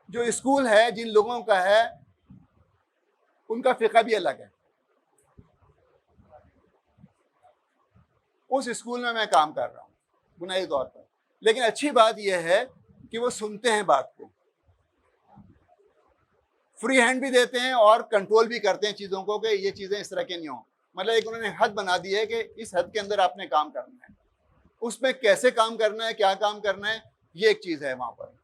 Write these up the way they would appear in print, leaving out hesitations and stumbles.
जो स्कूल है जिन लोगों का है उनका फ़िक़ा भी अलग है। उस स्कूल में मैं काम कर रहा हूँ बुनियादी तौर पर, लेकिन अच्छी बात यह है कि वो सुनते हैं बात को, फ्री हैंड भी देते हैं और कंट्रोल भी करते हैं चीज़ों को कि ये चीज़ें इस तरह की नहीं हो। मतलब एक उन्होंने हद बना दी है कि इस हद के अंदर आपने काम करना है, उसमें कैसे काम करना है, क्या काम करना है, ये एक चीज़ है वहाँ पर।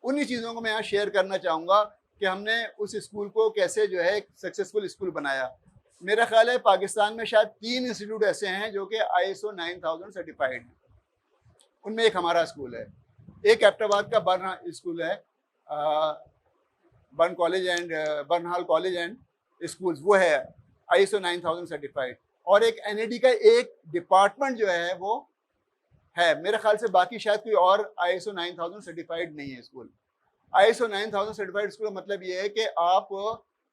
उन्हीं चीज़ों को मैं यहाँ शेयर करना चाहूँगा कि हमने उस स्कूल को कैसे जो है एक सक्सेसफुल स्कूल बनाया। मेरा ख्याल है पाकिस्तान में शायद 3 इंस्टीट्यूट ऐसे हैं जो कि ISO 9000 सर्टिफाइड हैं, उनमें एक हमारा स्कूल है। एक एबटाबाद का बर्न स्कूल है, बर्नहाल कॉलेज एंड स्कूल्स, वो है ISO 9000 सर्टिफाइड। और एक NAD का एक डिपार्टमेंट जो है वो है, मेरे ख्याल से बाकी शायद कोई और ISO 9000 सर्टिफाइड नहीं है स्कूल। ISO 9000 सर्टिफाइड स्कूल का मतलब ये है कि आप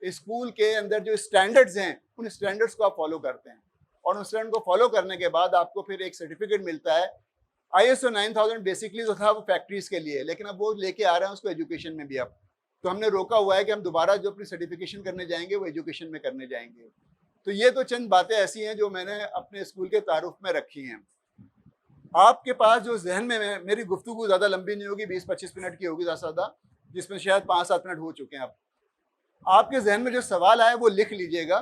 स्कूल के अंदर जो स्टैंडर्ड्स हैं उन स्टैंडर्ड्स को आप फॉलो करते हैं, और उन स्टैंडर्ड को फॉलो करने के बाद आपको फिर एक सर्टिफिकेट मिलता है। ISO 9000 बेसिकली जो था वो फैक्ट्रीज के लिए, लेकिन अब वो लेके आ रहे हैं उसको एजुकेशन में भी। अब तो हमने रोका हुआ है कि हम दोबारा जो अपनी सर्टिफिकेशन करने जाएंगे वो एजुकेशन में करने जाएंगे। तो ये तो चंद बातें ऐसी हैं जो मैंने अपने स्कूल के तारुफ में रखी हैं। आपके पास जो जहन में, मेरी गुफ्तगू ज़्यादा लंबी नहीं होगी, 20-25 मिनट की होगी ज़्यादा, जिसमें शायद 5-7 मिनट हो चुके हैं। अब आपके जहन में जो सवाल आए वो लिख लीजिएगा,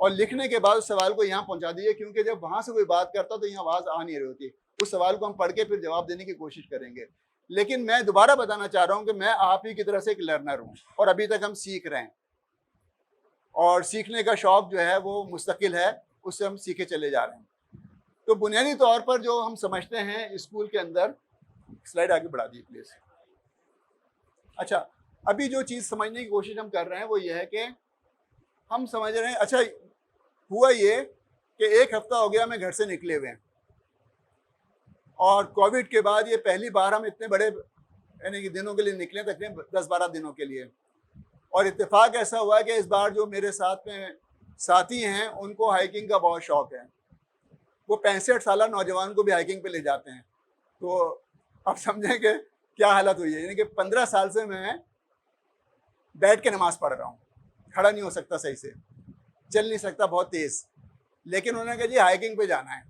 और लिखने के बाद उस सवाल को यहाँ पहुँचा दीजिए, क्योंकि जब वहाँ से कोई बात करता तो यहाँ आवाज़ आ नहीं रही होती। उस सवाल को हम पढ़ के फिर जवाब देने की कोशिश करेंगे। लेकिन मैं दोबारा बताना चाह रहा हूँ कि मैं आप ही की तरह से एक लर्नर हूँ, और अभी तक हम सीख रहे हैं, और सीखने का शौक़ जो है वो मुस्तकिल है, उससे हम सीखे चले जा रहे हैं। तो बुनियादी तौर पर जो हम समझते हैं स्कूल के अंदर, स्लाइड आगे बढ़ा दी प्लीज़। अच्छा, अभी जो चीज़ समझने की कोशिश हम कर रहे हैं वो ये है कि हम समझ रहे हैं, अच्छा हुआ ये कि 1 हफ्ता हो गया हमें घर से निकले हुए हैं, और कोविड के बाद ये पहली बार हम इतने बड़े यानी कि दिनों के लिए निकले, तकरीबन 10-12 दिनों के लिए। और इत्तेफाक ऐसा हुआ कि इस बार जो मेरे साथ में साथी हैं उनको हाइकिंग का बहुत शौक़ है, वो 65 साल नौजवान को भी हाइकिंग पे ले जाते हैं। तो आप समझें कि क्या हालत हुई है। यानी कि 15 साल से मैं बैठ के नमाज़ पढ़ रहा हूँ, खड़ा नहीं हो सकता, सही से चल नहीं सकता, बहुत तेज़। लेकिन उन्होंने कहा जी हाइकिंग पे जाना है,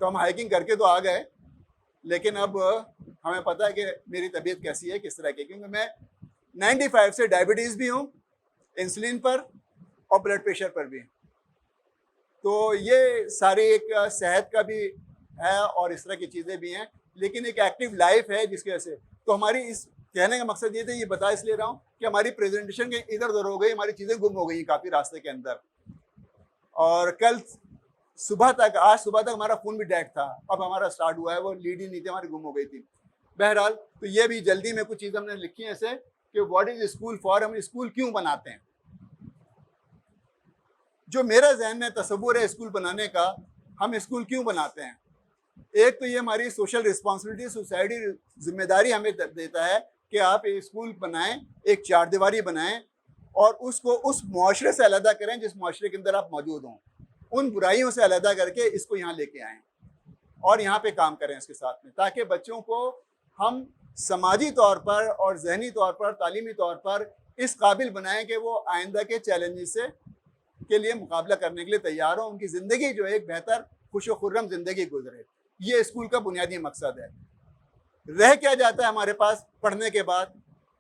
तो हम हाइकिंग करके तो आ गए, लेकिन अब हमें पता है कि मेरी तबीयत कैसी है, किस तरह की, क्योंकि मैं 95 से डायबिटीज़ भी हूँ, इंसुलिन पर और ब्लड प्रेशर पर भी। तो ये सारी एक सेहत का भी है और इस तरह की चीज़ें भी हैं, लेकिन एक एक्टिव लाइफ है जिसकी वजह से। तो हमारी इस कहने का मकसद ये था, ये बता इसलिए रहा हूँ कि हमारी प्रेजेंटेशन के इधर उधर हो गई, हमारी चीज़ें गुम हो गई काफ़ी रास्ते के अंदर। और कल सुबह तक, आज सुबह तक हमारा फ़ोन भी डेड था, अब हमारा स्टार्ट हुआ है, वो लीड ही नहीं थी, हमारी गुम हो गई थी। बहरहाल, तो ये भी जल्दी में कुछ चीज़ें हमने लिखी हैं ऐसे कि व्हाट इज़ स्कूल फॉर, हम स्कूल क्यों बनाते हैं। जो मेरा जहन में तसव्वुर है स्कूल बनाने का, हम स्कूल क्यों बनाते हैं, एक तो ये हमारी सोशल रिस्पॉन्सिबिलिटी, सोसाइटी जिम्मेदारी हमें देता है कि आप एक स्कूल बनाएं, एक चारदीवारी बनाएं, और उसको उस मुआशरे से अलहदा करें जिस मुआशरे के अंदर आप मौजूद हों, उन बुराइयों से अलहदा करके इसको यहाँ लेके आएँ और यहाँ पे काम करें इसके साथ में, ताकि बच्चों को हम समाजी तौर पर और जहनी तौर पर, तालीमी तौर पर इस काबिल बनाएं कि वो आइंदा के चैलेंजेस से के लिए मुकाबला करने के लिए तैयार हों, उनकी ज़िंदगी जो है एक बेहतर खुश व खुर्रम ज़िंदगी गुजरे। ये स्कूल का बुनियादी मकसद है। रह क्या जाता है हमारे पास पढ़ने के बाद,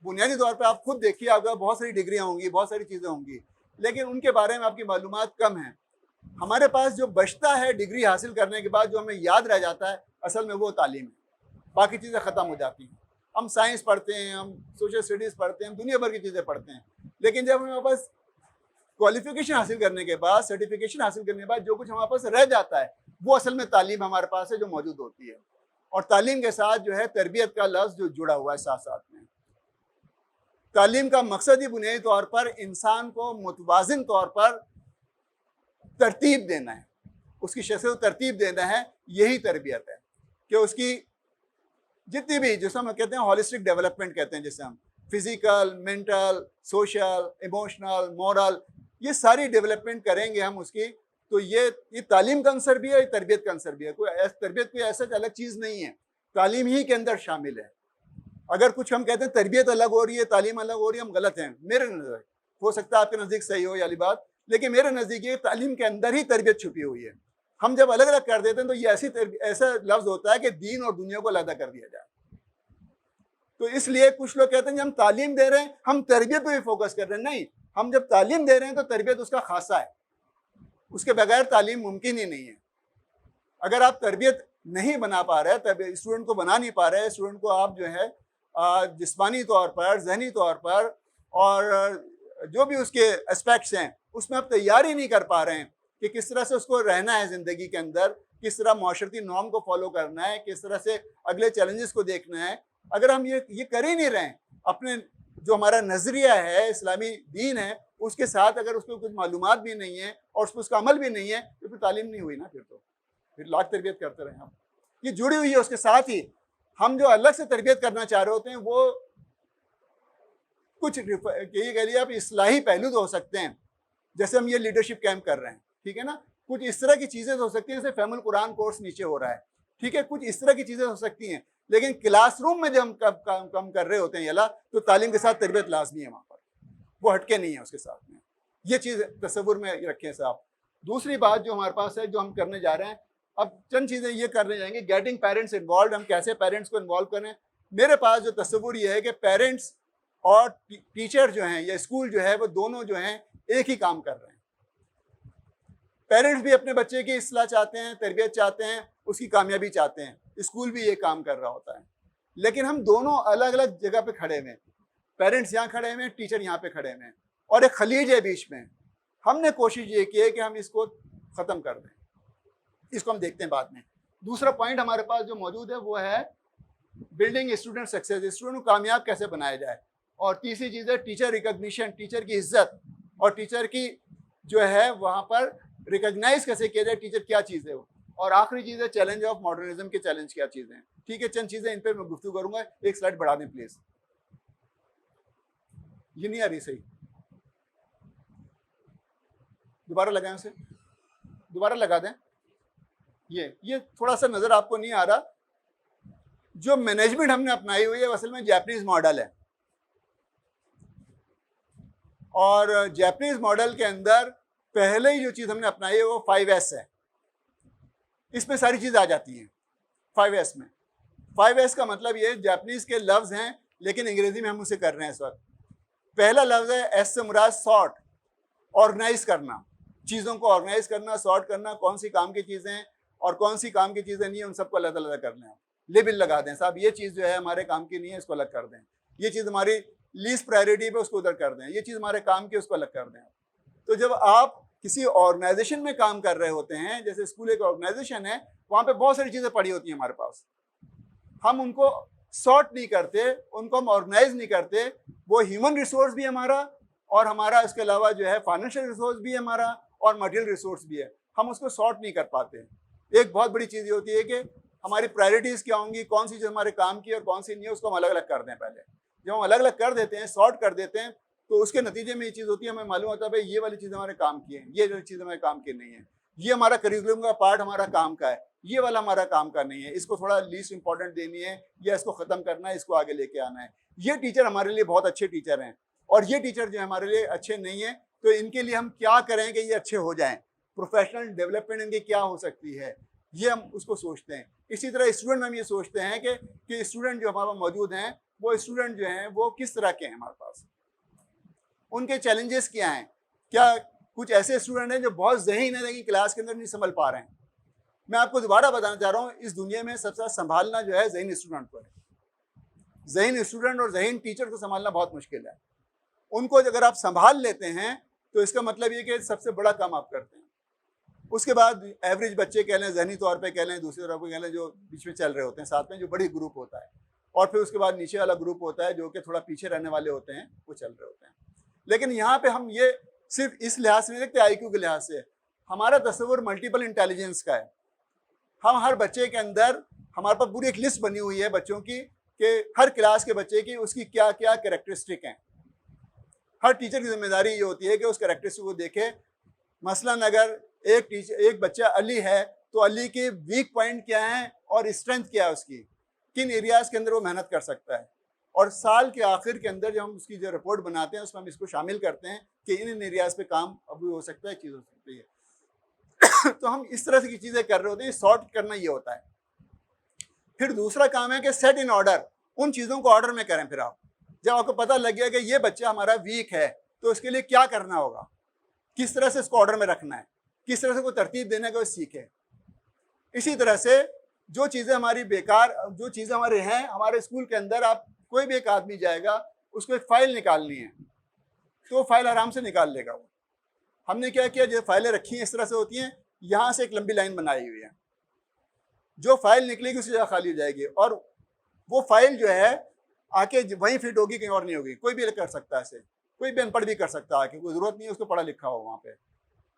बुनियादी तौर पे आप खुद देखिए, आपका बहुत सारी डिग्रियां होंगी, बहुत सारी चीज़ें होंगी, लेकिन उनके बारे में आपकी मालूमात कम है। हमारे पास जो बचता है डिग्री हासिल करने के बाद, जो हमें याद रह जाता है, असल में वो तालीम है। बाकी चीज़ें ख़त्म हो जाती हैं। हम साइंस पढ़ते हैं, हम सोशल स्टडीज़ पढ़ते हैं, हम दुनिया भर की चीज़ें पढ़ते हैं, लेकिन जब हमारे पास क्वालिफिकेशन हासिल करने के बाद, सर्टिफिकेशन हासिल करने के बाद जो कुछ हमारे पास रह जाता है, वो असल में तालीम हमारे पास है जो मौजूद होती है। और तालीम के साथ जो है तरबियत का लफ्ज़ जो जुड़ा हुआ है साथ साथ में। तालीम का मकसद ही बुनियादी तौर पर इंसान को मुतवाज़िन तौर पर तरतीब देना है, उसकी शख्सियत को तरतीब देना है। यही तरबियत है कि उसकी जितनी भी, जिसे हम कहते हैं होलिस्टिक डेवलपमेंट कहते हैं, जिसे हम physical, mental, social, emotional, moral, ये सारी डेवलपमेंट करेंगे हम उसकी। तो ये तालीम का अंसर भी है, ये तरबियत का अंसर भी है। तरबियत कोई ऐसा अलग चीज़ नहीं है, तालीम ही के अंदर शामिल है। अगर कुछ हम कहते हैं तरबियत अलग हो रही है, तालीम अलग हो रही है, हम गलत हैं मेरे नज़र। हो सकता है आपके नज़दीक सही हो ये वाली बात, लेकिन मेरे नज़दीक ये तालीम के अंदर ही तरबियत छुपी हुई है। हम जब अलग अलग कर देते हैं तो ये ऐसा लफ्ज़ होता है कि दीन और दुनिया को अलग कर दिया जाए। तो इसलिए कुछ लोग कहते हैं हम तालीम दे रहे हैं, हम तरबियत पे भी फोकस कर रहे हैं। नहीं, हम जब तालीम दे रहे हैं तो तरबियत उसका खासा है, उसके बगैर तालीम मुमकिन ही नहीं है। अगर आप तरबियत नहीं बना पा रहे हैं, स्टूडेंट को बना नहीं पा रहे हैं, स्टूडेंट को आप जो है जिस्मानी तौर पर, जहनी तौर पर और जो भी उसके एस्पेक्ट्स हैं उसमें आप तैयार ही नहीं कर पा रहे हैं कि किस तरह से उसको रहना है ज़िंदगी के अंदर, किस तरह माशरती नॉर्म को फॉलो करना है, किस तरह से अगले चैलेंजेस को देखना है। अगर हम ये कर ही नहीं रहे हैं, अपने जो हमारा नज़रिया है, इस्लामी दीन है, उसके साथ अगर उसको कुछ मालूमात भी नहीं है और उसका अमल भी नहीं है तो फिर तालीम नहीं हुई ना, फिर लाख तरबियत करते रहे हम। ये जुड़ी हुई है उसके साथ ही। हम जो अलग से तरबियत करना चाह रहे होते हैं वो कुछ ये कह लिया आप इस्लाही पहलू तो हो सकते हैं, जैसे हम ये लीडरशिप कैंप कर रहे हैं, ठीक है ना, कुछ इस तरह की चीज़ें हो सकती हैं, जैसे फहमुल कुरान कोर्स नीचे हो रहा है, ठीक है, कुछ इस तरह की चीज़ें हो सकती हैं। लेकिन क्लासरूम में जब हम काम कर रहे होते हैं यला, तो तालीम के साथ तरबियत लाजमी है, वहाँ पर वो हटके नहीं है उसके साथ में। ये चीज़ तस्वुर में रखें साहब। दूसरी बात जो हमारे पास है, जो हम करने जा रहे हैं, अब चंद चीज़ें ये करने जाएंगे, गेटिंग पेरेंट्स इन्वॉल्व, हम कैसे पेरेंट्स को इन्वॉल्व करें। मेरे पास जो तस्वुर ये है कि पेरेंट्स और टीचर जो हैं या स्कूल जो है वो दोनों जो हैं एक ही काम कर रहे हैं। पेरेंट्स भी अपने बच्चे की इस्लाह चाहते हैं, तरबियत चाहते हैं, उसकी कामयाबी चाहते हैं, स्कूल भी ये काम कर रहा होता है। लेकिन हम दोनों अलग अलग जगह पे खड़े हुए हैं, पेरेंट्स यहाँ खड़े हुए हैं, टीचर यहाँ पे खड़े हुए हैं, और एक खलीज है बीच में। हमने कोशिश ये की है कि हम इसको ख़त्म कर दें, इसको हम देखते हैं बाद में। दूसरा पॉइंट हमारे पास जो मौजूद है वो है बिल्डिंग स्टूडेंट सक्सेस, स्टूडेंट को कामयाब कैसे बनाया जाए। और तीसरी चीज़ है टीचर रिकग्निशन, टीचर की इज्जत, और टीचर की जो है वहाँ पर रिकग्नाइज कैसे किया जाए, टीचर क्या चीज़ है वो। और आखिरी चीज़ है चैलेंज ऑफ मॉडर्निज्म के चैलेंज क्या चीज़ें हैं। ठीक है, चंद चीज़ें इन पर मैं गुफ्तगू करूँगा। एक स्लाइड बढ़ा दें प्लीज़, ये नहीं आ रही सही, दोबारा लगाएं उसे, दोबारा लगा दें। ये थोड़ा सा नज़र आपको नहीं आ रहा। जो मैनेजमेंट हमने अपनाई हुई है असल में जापानीज मॉडल है, और जापानीज मॉडल के अंदर पहले ही जो चीज़ हमने अपनाई है वो 5S है। इसमें सारी चीज़ आ जाती हैं 5S में। 5S का मतलब ये जापानीज के लफ्ज़ हैं, लेकिन अंग्रेजी में हम उसे कर रहे हैं इस वक्त। पहला लफ्ज़ है एस से मुराद सॉर्ट, ऑर्गेनाइज करना, चीज़ों को ऑर्गेनाइज करना, सॉर्ट करना, कौन सी काम की चीज़ें हैं और कौन सी काम की चीज़ें नहीं है, उन सबको अलग अलग कर लें। लेबल लगा दें साहब, ये चीज़ जो है हमारे काम की नहीं है, इसको अलग कर दें। ये चीज़ हमारी लीस्ट प्रायोरिटी पे, उसको उधर कर दें। ये चीज़ हमारे काम की, उसको अलग कर दें। तो जब आप किसी ऑर्गेनाइजेशन में काम कर रहे होते हैं, जैसे स्कूल एक ऑर्गेनाइजेशन है, वहाँ पे बहुत सारी चीज़ें पड़ी होती हैं हमारे पास, हम उनको सॉर्ट नहीं करते, उनको हम ऑर्गेनाइज नहीं करते। वो ह्यूमन रिसोर्स भी हमारा, और हमारा इसके अलावा जो है फाइनेंशियल रिसोर्स भी हमारा, और मटेरियल रिसोर्स भी है। हम उसको सॉर्ट नहीं कर पाते। एक बहुत बड़ी चीज़ ये होती है कि हमारी प्रायोरिटीज़ क्या होंगी, कौन सी चीज़ हमारे काम की और कौन सी नहीं है, उसको हम अलग अलग कर दें। पहले जब हम अलग अलग कर देते हैं, सॉर्ट कर देते हैं, तो उसके नतीजे में ये चीज़ होती है, हमें मालूम होता है भाई ये वाली चीज़ हमारे काम की है, ये वाली चीज़ हमारे काम की नहीं है, ये हमारा करिकुलम का पार्ट हमारा काम का है, ये वाला हमारा काम का नहीं है, इसको थोड़ा लीस्ट इंपॉर्टेंट देनी है, या इसको ख़त्म करना है, इसको आगे लेके आना है। ये टीचर हमारे लिए बहुत अच्छे टीचर हैं, और ये टीचर जो हमारे लिए अच्छे नहीं हैं, तो इनके लिए हम क्या करें कि ये अच्छे हो जाएं, प्रोफेशनल डेवलपमेंट इनकी क्या हो सकती है, ये हम उसको सोचते हैं। इसी तरह स्टूडेंट में हम ये सोचते हैं कि स्टूडेंट जो हमारे मौजूद हैं, वो स्टूडेंट जो हैं वो किस तरह के हैं हमारे पास, उनके चैलेंजेस क्या हैं। क्या कुछ ऐसे स्टूडेंट हैं जो बहुत ज़हीन है लेकिन क्लास के अंदर नहीं संभल पा रहे हैं। मैं आपको दोबारा बताना चाह रहा हूँ, इस दुनिया में सबसे ज़्यादा संभालना जो है ज़हीन स्टूडेंट को है। ज़हीन स्टूडेंट और ज़हीन टीचर को संभालना बहुत मुश्किल है। उनको अगर आप संभाल लेते हैं तो इसका मतलब ये कि सबसे बड़ा काम आप करते हैं। उसके बाद एवरेज बच्चे कह लें, ज़हनी तौर पे कह लें, दूसरे तौर पे कह लें, जो बीच में चल रहे होते हैं साथ में, जो बड़ी ग्रुप होता है, और फिर उसके बाद नीचे वाला ग्रुप होता है जो कि थोड़ा पीछे रहने वाले होते हैं, वो चल रहे होते हैं। लेकिन यहाँ पे हम ये सिर्फ इस लिहाज से नहीं देखते, IQ के लिहाज से। हमारा तस्वुर मल्टीपल इंटेलिजेंस का है। हम हर बच्चे के अंदर, हमारे पास पूरी एक लिस्ट बनी हुई है बच्चों की, कि हर क्लास के बच्चे की उसकी क्या क्या कैरेक्टरिस्टिक हैं। हर टीचर की जिम्मेदारी ये होती है कि उस कैरेक्टरिस्टिक को देखे। मसलन अगर एक बच्चा अली है, तो अली के वीक पॉइंट क्या हैं और स्ट्रेंथ क्या है उसकी, किन एरियाज़ के अंदर वो मेहनत कर सकता है। और साल के आखिर के अंदर जब हम उसकी जो रिपोर्ट बनाते हैं उसमें हम इसको शामिल करते हैं कि इन एरियाज़ पे काम अभी हो सकता है, चीज़ हो सकती है। तो हम इस तरह से की चीज़ें कर रहे होते हैं, सॉर्ट करना ये होता है। फिर दूसरा काम है कि सेट इन ऑर्डर, उन चीज़ों को ऑर्डर में करें। फिर आप जब आपको पता लग गया कि ये बच्चा हमारा वीक है तो इसके लिए क्या करना होगा, किस तरह से इसको ऑर्डर में रखना है, किस तरह से कोई तरतीब देने का वो सीखे। इसी तरह से जो चीज़ें हमारी बेकार, जो चीज़ें हमारे हैं, हमारे स्कूल के अंदर आप कोई भी एक आदमी जाएगा उसको एक फ़ाइल निकालनी है तो फाइल आराम से निकाल लेगा वो। हमने क्या किया, जो फाइलें रखी हैं इस तरह से होती हैं, यहाँ से एक लंबी लाइन बनाई हुई है, जो फाइल निकलेगी उसी जगह खाली हो जाएगी और वो फाइल जो है आके वहीं फिट होगी, कहीं और नहीं होगी। कोई भी कर सकता है ऐसे, कोई भी अनपढ़ भी कर सकता है आके, कोई ज़रूरत नहीं है उसको पढ़ा लिखा हो वहाँ पे।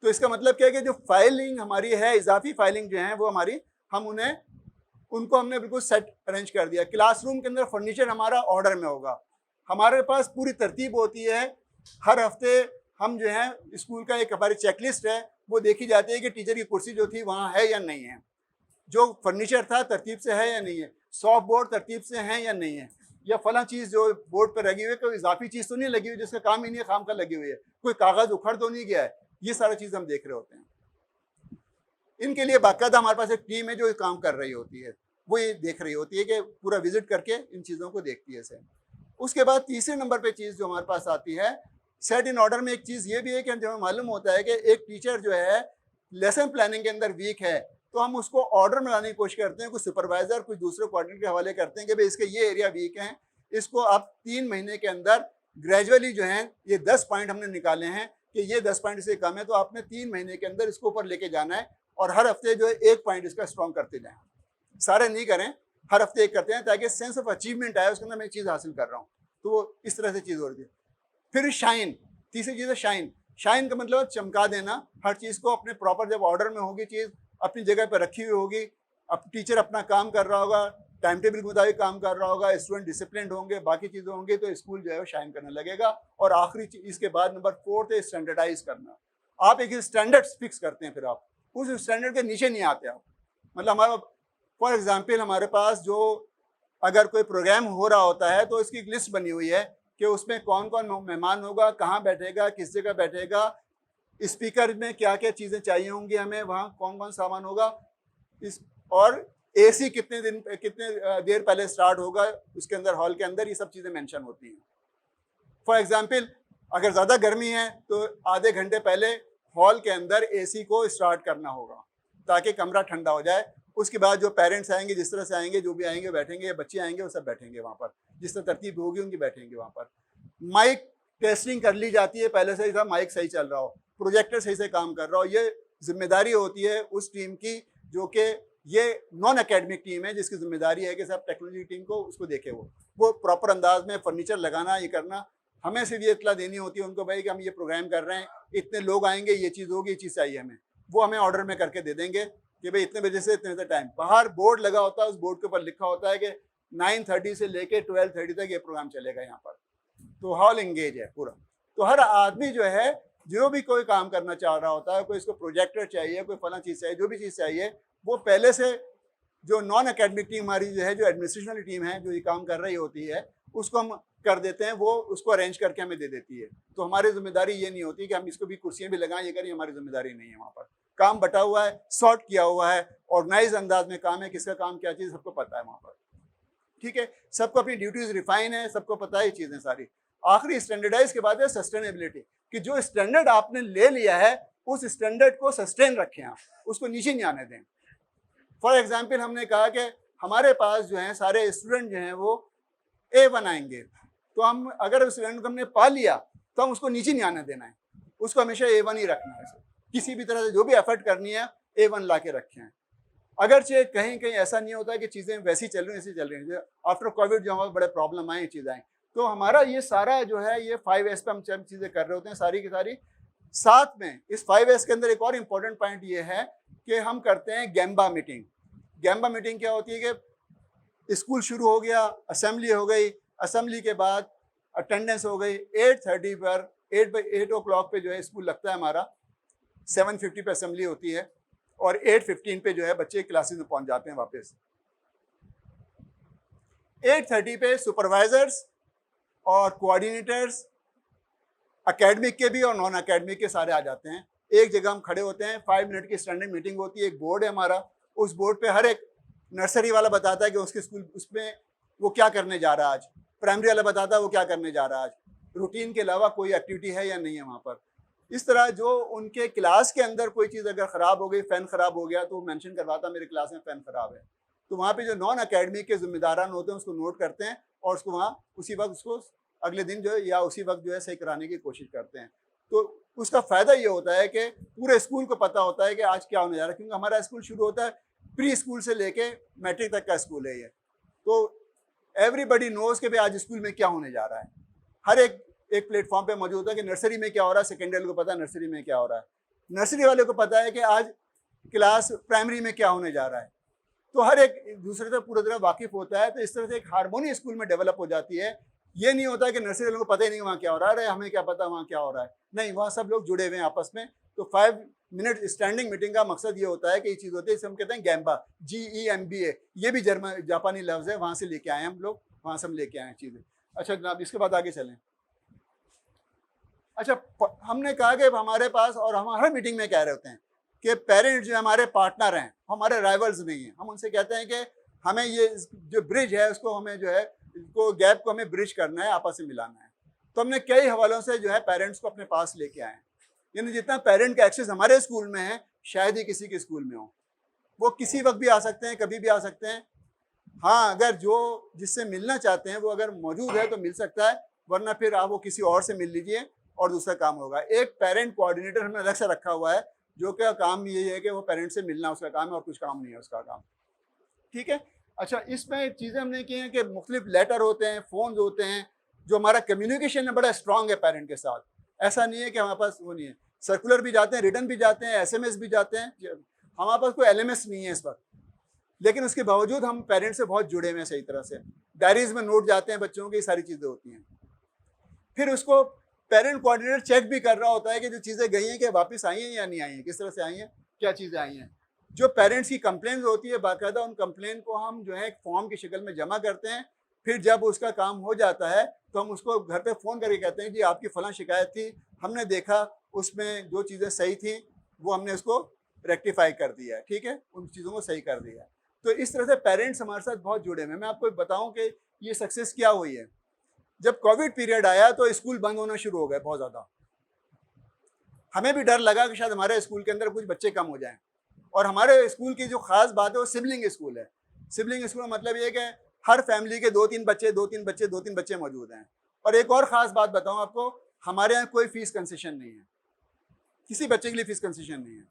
तो इसका मतलब क्या है कि जो फाइलिंग हमारी है, इजाफी फाइलिंग जो है वो हमारी, हम उनको हमने बिल्कुल सेट अरेंज कर दिया। क्लासरूम के अंदर फर्नीचर हमारा ऑर्डर में होगा, हमारे पास पूरी तरतीब होती है। हर हफ्ते हम जो है स्कूल का एक हमारी चेकलिस्ट है, वो देखी जाती है कि टीचर की कुर्सी जो थी वहाँ है या नहीं है, जो फर्नीचर था तरतीब से है या नहीं है, सॉफ्ट बोर्ड तरतीब से है या नहीं है, या फला चीज़ जो बोर्ड पर लगी हुई है कोई इजाफी चीज़ तो नहीं लगी हुई जिसका काम ही नहीं है, खाम का लगी हुई है, कोई कागज़ उखड़ तो नहीं गया है। ये सारी चीज़ हम देख रहे होते हैं। इनके लिए बाकायदा हमारे पास एक टीम है जो काम कर रही होती है, वो ये देख रही होती है कि पूरा विजिट करके इन चीज़ों को देखती है से। उसके बाद तीसरे नंबर पे चीज़ जो हमारे पास आती है सेट इन ऑर्डर में, एक चीज़ ये भी है कि जब हमें मालूम होता है कि एक टीचर जो है लेसन प्लानिंग के अंदर वीक है तो हम उसको ऑर्डर में लाने की कोशिश करते हैं। कुछ सुपरवाइजर कुछ दूसरे कोऑर्डिनेटर के हवाले करते हैं कि भाई इसके ये एरिया वीक हैं, इसको आप 3 महीने के अंदर ग्रेजुअली जो है ये 10 पॉइंट हमने निकाले हैं कि ये 10 पॉइंट से कम है, तो आपने 3 महीने के अंदर इसको ऊपर लेके जाना है और हर हफ्ते जो है 1 पॉइंट इसका स्ट्रॉन्ग करते जाएं। सारे नहीं करें, हर हफ्ते एक करते हैं ताकि सेंस ऑफ अचीवमेंट आए, उसके अंदर मैं चीज़ हासिल कर रहा हूँ। तो वो इस तरह से चीज़ हो रही है। फिर शाइन, तीसरी चीज़ है शाइन। शाइन का मतलब चमका देना, हर चीज़ को अपने प्रॉपर, जब ऑर्डर में होगी चीज़ अपनी जगह पर रखी हुई होगी, अब टीचर अपना काम कर रहा होगा, टाइम टेबल के मुताबिक काम कर रहा होगा, स्टूडेंट डिसिप्लिन होंगे, बाकी चीज़ें होंगी, तो स्कूल जो है वो शाइन करने लगेगा। और आखिरी चीज़ इसके बाद नंबर 4 है स्टैंडर्डाइज करना। आप एक स्टैंडर्ड्स फिक्स करते हैं, फिर आप उस स्टैंडर्ड के नीचे नहीं आते आप। मतलब हमारा फॉर एग्जाम्पल हमारे पास जो अगर कोई प्रोग्राम हो रहा होता है तो इसकी एक लिस्ट बनी हुई है कि उसमें कौन कौन मेहमान होगा, कहाँ बैठेगा, किस जगह बैठेगा, स्पीकर में क्या क्या चीज़ें चाहिए होंगी हमें, वहाँ कौन कौन सामान होगा, और एसी कितने देर पहले स्टार्ट होगा उसके अंदर, हॉल के अंदर, ये सब चीज़ें मेंशन होती हैं। फॉर एग्जांपल अगर ज़्यादा गर्मी है तो आधे घंटे पहले हॉल के अंदर एसी को स्टार्ट करना होगा ताकि कमरा ठंडा हो जाए। उसके बाद जो पेरेंट्स आएंगे, जिस तरह से आएंगे, जो भी आएंगे बैठेंगे, बच्चे आएंगे वो सब बैठेंगे वहाँ पर, जिस तरह तरतीब होगी उनकी बैठेंगे वहाँ पर। माइक टेस्टिंग कर ली जाती है पहले से ही, माइक सही चल रहा हो, प्रोजेक्टर सही से काम कर रहा हो। ये जिम्मेदारी होती है उस टीम की जो कि ये नॉन एकेडमिक टीम है, जिसकी जिम्मेदारी है कि सब टेक्नोलॉजी टीम को उसको देखे, वो प्रॉपर अंदाज में फर्नीचर लगाना, ये करना। हमें सिर्फ ये इतला देनी होती है उनको भाई कि हम ये प्रोग्राम कर रहे हैं, इतने लोग आएंगे, ये चीज़ होगी, ये चीज़ चाहिए हमें, वो हमें ऑर्डर में करके दे देंगे कि भाई इतने बजे से इतने बजे टाइम। बाहर बोर्ड लगा होता है, उस बोर्ड के ऊपर लिखा होता है कि 9:30 से लेके 12:30 तक ये प्रोग्राम चलेगा यहाँ पर। तो हॉल इंगेज है पूरा। तो हर आदमी जो है, जो भी कोई काम करना चाह रहा होता है, कोई इसको प्रोजेक्टर चाहिए, कोई फला चीज़ चाहिए, जो भी चीज़ चाहिए, वो पहले से जो नॉन एकेडमिक टीम हमारी जो है, जो एडमिनिस्ट्रेशनल टीम है जो ये काम कर रही होती है, उसको हम कर देते हैं, वो उसको अरेंज करके हमें दे देती है। तो हमारी जिम्मेदारी ये नहीं होती कि हम इसको भी कुर्सियाँ भी लगाएं, ये करें, हमारी जिम्मेदारी नहीं है। वहाँ पर काम बटा हुआ है, सॉर्ट किया हुआ है, ऑर्गेनाइज अंदाज में काम है, किसका काम क्या चीज़ सबको पता है वहाँ पर। ठीक है, सबको अपनी ड्यूटीज रिफाइन है, सबको पता है ये चीज़ें सारी। आखिरी स्टैंडर्डाइज के बाद है सस्टेनेबिलिटी, कि जो स्टैंडर्ड आपने ले लिया है उस स्टैंडर्ड को सस्टेन रखें, आप उसको नीचे नहीं आने दें। फॉर एग्जाम्पल हमने कहा कि हमारे पास जो है सारे स्टूडेंट जो हैं वो A1 आएंगे, तो हम अगर उस स्टूडेंट को हमने पा लिया तो हम उसको नीचे नहीं आने देना है, उसको हमेशा A1 ही रखना है। किसी भी तरह से जो भी एफर्ट करनी है A1 ला के रखें। अगरचे कहीं कहीं ऐसा नहीं होता है कि चीज़ें वैसी चल रही हैं, ऐसी चल रही हैं। आफ्टर कोविड जो हमारे बड़े प्रॉब्लम आए, चीज़ें आए, तो हमारा ये सारा जो है ये 5S पे हम चीज़ें कर रहे होते हैं सारी की सारी। साथ में इस 5S के अंदर एक और इम्पोर्टेंट पॉइंट ये है कि हम करते हैं गैम्बा मीटिंग। गैम्बा मीटिंग क्या होती है कि स्कूल शुरू हो गया, असेंबली हो गई, असेंबली के बाद अटेंडेंस हो गई, 8:30 पर 8 o'clock पे जो है स्कूल लगता है हमारा, 7:50 पे असेंबली होती है और 8:15 पे जो है बच्चे क्लासेस में पहुंच जाते हैं वापस। 8:30 पे सुपरवाइजर्स और कोऑर्डिनेटर्स एकेडमिक के भी और नॉन एकेडमिक के सारे आ जाते हैं। एक जगह हम खड़े होते हैं, 5 मिनट की स्टैंडिंग मीटिंग होती है। एक बोर्ड है हमारा, उस बोर्ड पे हर एक नर्सरी वाला बताता है कि उसके स्कूल उसमें वो क्या करने जा रहा है आज, प्राइमरी वाला बताता है वो क्या करने जा रहा है आज, रूटीन के अलावा कोई एक्टिविटी है या नहीं है वहाँ पर। इस तरह जो उनके क्लास के अंदर कोई चीज़ अगर ख़राब हो गई, फ़ैन ख़राब हो गया तो मेंशन करवाता मेरे क्लास में फ़ैन ख़राब है, तो वहाँ पे जो नॉन एकेडमिक के जिम्मेदारान होते हैं उसको नोट करते हैं और उसको वहाँ उसी वक्त उसको अगले दिन जो है या उसी वक्त जो है सही कराने की कोशिश करते हैं। तो उसका फ़ायदा ये होता है कि पूरे स्कूल को पता होता है कि आज क्या होने जा रहा है, क्योंकि हमारा स्कूल शुरू होता है प्री स्कूल से लेके मैट्रिक तक का स्कूल है ये। तो एवरीबडी नोज के भाई आज स्कूल में क्या होने जा रहा है। हर एक प्लेटफॉर्म पे मौजूद होता है कि नर्सरी में क्या हो रहा है, सेकेंडरी को पता है नर्सरी में क्या हो रहा है, नर्सरी वाले को पता है कि आज क्लास प्राइमरी में क्या होने जा रहा है। तो हर एक दूसरे से पूरी तरह वाकिफ होता है। तो इस तरह से एक हारमोनी स्कूल में डेवलप हो जाती है। ये नहीं होता कि नर्सरी वालों को पता ही नहीं वहाँ क्या हो रहा है, अरे हमें क्या पता वहाँ क्या हो रहा है, नहीं, वहाँ सब लोग जुड़े हुए हैं आपस में। तो 5 मिनट स्टैंडिंग मीटिंग का मकसद ये होता है कि ये चीज़ होती है, इसे हम कहते हैं गैम्बा, GEMBA, ये भी जापानी लफ्ज़ है, वहाँ से लेके आए हम लोग, वहाँ से हम लेके आए हैं चीज़ें। अच्छा जनाब, इसके बाद आगे चलें। अच्छा, हमने कहा कि हमारे पास, और हम हर मीटिंग में कह रहे होते हैं कि पेरेंट्स जो हमारे पार्टनर हैं, हमारे राइवल्स नहीं हैं। हम उनसे कहते हैं कि हमें ये जो ब्रिज है उसको हमें जो है इसको गैप को हमें ब्रिज करना है, आपस में मिलाना है। तो हमने कई हवालों से जो है पेरेंट्स को अपने पास लेके आए हैं। यानी जितना पेरेंट का एक्सेस हमारे स्कूल में है शायद ही किसी के स्कूल में हो। वो किसी वक्त भी आ सकते हैं, कभी भी आ सकते हैं। हाँ, अगर जो जिससे मिलना चाहते हैं वो अगर मौजूद है तो मिल सकता है, वरना फिर आप वो किसी और से मिल लीजिए और दूसरा काम होगा। एक पेरेंट कोऑर्डिनेटर हमने अलग से रखा हुआ है जो कि काम ये है कि वो पेरेंट से मिलना उसका काम है और कुछ काम नहीं है उसका काम। ठीक है। अच्छा, इसमें चीज़ें हमने की हैं कि मुख्तलिफ लेटर होते हैं, फ़ोन होते हैं, जो हमारा कम्युनिकेशन है बड़ा स्ट्रॉन्ग है पेरेंट के साथ। ऐसा नहीं है कि हमारे पास वो नहीं है। सर्कुलर भी जाते हैं, रिटर्न भी जाते हैं, SMS भी जाते हैं। हमारे पास कोई LMS नहीं है इस वक्त, लेकिन उसके बावजूद हम पेरेंट्स से बहुत जुड़े हुए हैं सही तरह से। डायरीज में नोट जाते हैं बच्चों की, सारी चीज़ें होती हैं। फिर उसको पेरेंट कोऑर्डिनेटर चेक भी कर रहा होता है कि जो चीज़ें गई हैं कि वापस आई हैं या नहीं आई हैं, किस तरह से आई हैं, क्या चीज़ें आई हैं। जो पेरेंट्स की कंप्लेंट होती है बाकायदा उन कंप्लेंट को हम जो है एक फॉर्म की शक्ल में जमा करते हैं। फिर जब उसका काम हो जाता है तो हम उसको घर पे फ़ोन करके कहते हैं जी आपकी फ़लाँ शिकायत थी, हमने देखा उसमें जो चीज़ें सही थी वो हमने उसको रेक्टिफाई कर दिया है, ठीक है, उन चीज़ों को सही कर दिया है। तो इस तरह से पेरेंट्स हमारे साथ बहुत जुड़े हुए हैं। मैं आपको बताऊँ कि ये सक्सेस क्या हुई है। जब कोविड पीरियड आया तो स्कूल बंद होना शुरू हो गए बहुत ज़्यादा। हमें भी डर लगा कि शायद हमारे स्कूल के अंदर कुछ बच्चे कम हो जाएं। और हमारे स्कूल की जो खास बात है वो सिबलिंग स्कूल है। सिबलिंग स्कूल का मतलब ये है कि हर फैमिली के 2-3 बच्चे मौजूद हैं। और एक और ख़ास बात बताऊं आपको, हमारे यहाँ कोई फ़ीस कंसेशन नहीं है, किसी बच्चे के लिए फ़ीस कंसेशन नहीं है।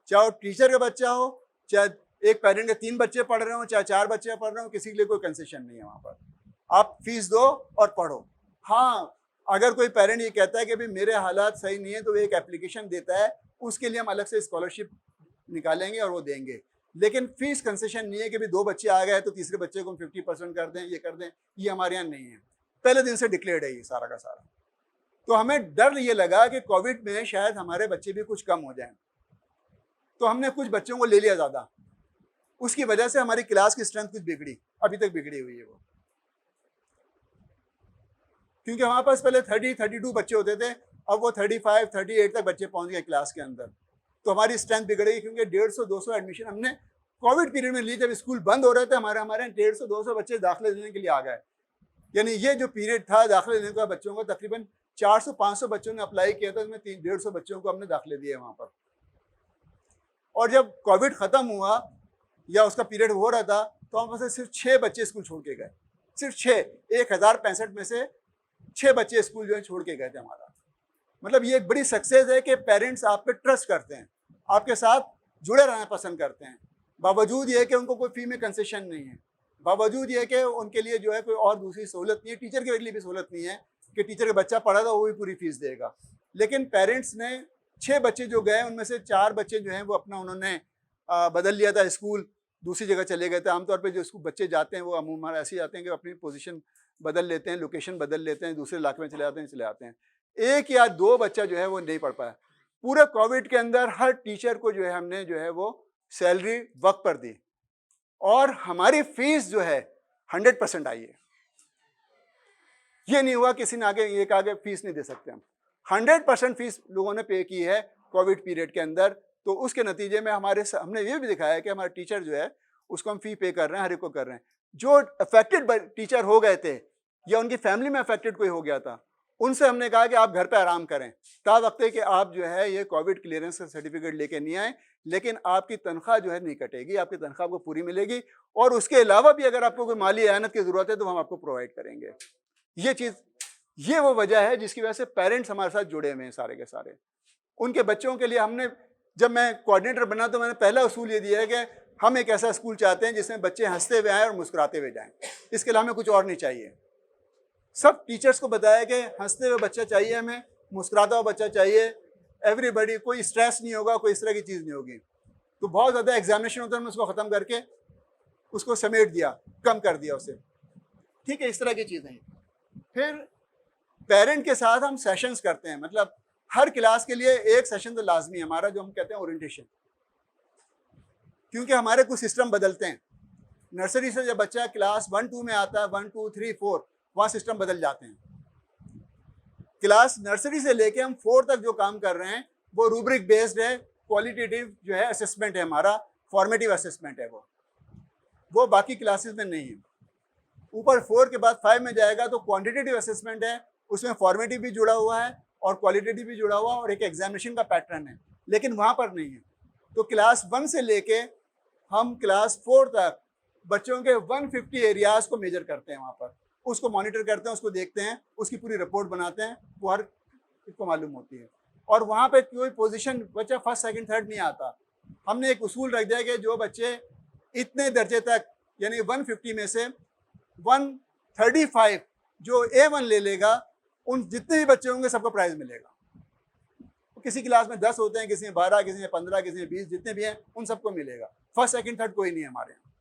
चाहे वो टीचर का बच्चा हो, चाहे एक पेरेंट के 3 बच्चे पढ़ रहे हो, चाहे 4 बच्चे पढ़ रहे हो, किसी के लिए कोई कंसेशन नहीं है वहाँ पर। आप फीस दो और पढ़ो। हाँ, अगर कोई पेरेंट ये कहता है कि भाई मेरे हालात सही नहीं है तो वो एक एप्लीकेशन देता है, उसके लिए हम अलग से स्कॉलरशिप निकालेंगे और वो देंगे। लेकिन फीस कंसेशन नहीं है कि भाई 2 बच्चे आ गए तो तीसरे बच्चे को हम 50% कर दें, ये कर दें, ये हमारे यहाँ नहीं है। पहले दिन से डिक्लेयर्ड है ये सारा का सारा। तो हमें डर ये लगा कि कोविड में शायद हमारे बच्चे भी कुछ कम हो जाएं, तो हमने कुछ बच्चों को ले लिया ज़्यादा। उसकी वजह से हमारी क्लास की स्ट्रेंथ कुछ बिगड़ी, अभी तक बिगड़ी हुई है वो, क्योंकि हमारे पास पहले 30-32 बच्चे होते थे, अब वो 35-38 तक बच्चे पहुंच गए क्लास के अंदर। तो हमारी स्ट्रेंथ बिगड़ी क्योंकि 150-200 एडमिशन हमने कोविड पीरियड में ली। जब स्कूल बंद हो रहे थे हमारे 150-200 बच्चे दाखिले लेने के लिए आ गए। यानी ये जो पीरियड था दाखिले लेने का बच्चों को, तकरीबन 400-500 बच्चों ने अप्लाई किया था, उसमें 150 बच्चों को हमने दाखिले दिए वहाँ पर। और जब कोविड ख़त्म हुआ या उसका पीरियड हो रहा था तो हम से सिर्फ 6 बच्चे स्कूल छोड़ के गए, सिर्फ 6, 1065 में से 6 बच्चे स्कूल जो है छोड़ के गए थे हमारा। मतलब ये एक बड़ी सक्सेस है कि पेरेंट्स आप पे ट्रस्ट करते हैं, आपके साथ जुड़े रहना पसंद करते हैं, बावजूद ये कि उनको कोई फी में कंसेशन नहीं है, बावजूद ये कि उनके लिए जो है कोई और दूसरी सहूलत नहीं है। टीचर के लिए भी सहूलत नहीं है कि टीचर का बच्चा पढ़ा था वो भी पूरी फीस देगा। लेकिन पेरेंट्स ने 6 बच्चे जो गए उनमें से 4 बच्चे जो हैं वो अपना उन्होंने बदल लिया था, स्कूल दूसरी जगह चले गए थे। आमतौर पर जो स्कूल बच्चे जाते हैं वो अमूमन ऐसे जाते हैं कि अपनी पोजीशन बदल लेते हैं, लोकेशन बदल लेते हैं, दूसरे इलाके में चले आते हैं। 1 या 2 बच्चा जो है वो नहीं पढ़ पाया। पूरे कोविड के अंदर हर टीचर को जो है हमने जो है वो सैलरी वक्त पर दी और हमारी फीस जो है 100% आई है। ये नहीं हुआ किसी ने आगे एक आगे फीस नहीं दे सकते हम। 100% फीस लोगों ने पे की है कोविड पीरियड के अंदर। तो उसके नतीजे में हमने ये भी दिखाया है कि हमारा टीचर जो है उसको हम फी पे कर रहे हैं, हर एक को कर रहे हैं। जो अफेक्टेड टीचर हो गए थे या उनकी फैमिली में अफेक्टेड कोई हो गया था, उनसे हमने कहा कि आप घर पे आराम करें, ता वक्त है कि आप जो है ये कोविड क्लियरेंस का सर्टिफिकेट लेके नहीं आए, लेकिन आपकी तनख्वाह जो है नहीं कटेगी, आपकी तनख्वाह आपको पूरी मिलेगी, और उसके अलावा भी अगर आपको कोई माली एहनत की ज़रूरत है तो हम आपको प्रोवाइड करेंगे। ये चीज़, ये वो वजह है जिसकी वजह से पेरेंट्स हमारे साथ जुड़े हुए हैं सारे के सारे। उनके बच्चों के लिए हमने, जब मैं कोऑर्डिनेटर बना तो मैंने पहला उसूल ये दिया है कि हम एक ऐसा स्कूल चाहते हैं जिसमें बच्चे हंसते हुए आए और मुस्कुराते हुए जाएं। इसके लिए हमें कुछ और नहीं चाहिए। सब टीचर्स को बताया कि हंसते हुए बच्चा चाहिए, हमें मुस्कुराता हुआ बच्चा चाहिए, एवरीबडी, कोई स्ट्रेस नहीं होगा, कोई इस तरह की चीज़ नहीं होगी। तो बहुत ज़्यादा एग्जामिनेशन होता है, हमने उसको ख़त्म करके उसको समेट दिया, कम कर दिया उसे। ठीक है, इस तरह की चीज़ें। फिर पेरेंट के साथ हम सेशंस करते हैं, मतलब हर क्लास के लिए एक सेशन तो लाजमी है हमारा, जो हम कहते हैं ओरिएंटेशन, क्योंकि हमारे कुछ सिस्टम बदलते हैं। नर्सरी से जब बच्चा क्लास 1, 2 में आता है, 1, 2, 3, 4, वहाँ सिस्टम बदल जाते हैं। क्लास नर्सरी से लेके हम 4 तक जो काम कर रहे हैं वो रूब्रिक बेस्ड है, क्वालिटेटिव जो है असेसमेंट है हमारा, फॉर्मेटिव असेसमेंट है वो बाकी क्लासेस में नहीं है। ऊपर 4 के बाद 5 में जाएगा तो क्वांटिटेटिव असेसमेंट है, उसमें फॉर्मेटिव भी जुड़ा हुआ है और क्वालिटेटिव भी जुड़ा हुआ है और एक एग्जामिनेशन का पैटर्न है, लेकिन वहाँ पर नहीं है। तो क्लास 1 से लेके हम क्लास 4 तक बच्चों के 150 एरियाज को मेजर करते हैं, वहाँ पर उसको मॉनिटर करते हैं, उसको देखते हैं, उसकी पूरी रिपोर्ट बनाते हैं, वो हर को मालूम होती है। और वहाँ पे कोई पोजीशन बच्चा फर्स्ट, सेकंड, थर्ड नहीं आता। हमने एक उसूल रख दिया कि जो बच्चे इतने दर्जे तक, यानी 150 में से 135 जो A1 ले लेगा, उन जितने भी बच्चे होंगे सबको प्राइज मिलेगा। तो किसी क्लास में 10 होते हैं, किसी में 12, किसी में 15, किसी में 20, जितने भी हैं उन सबको मिलेगा। फर्स्ट, सेकंड, थर्ड कोई नहीं है हमारे यहाँ,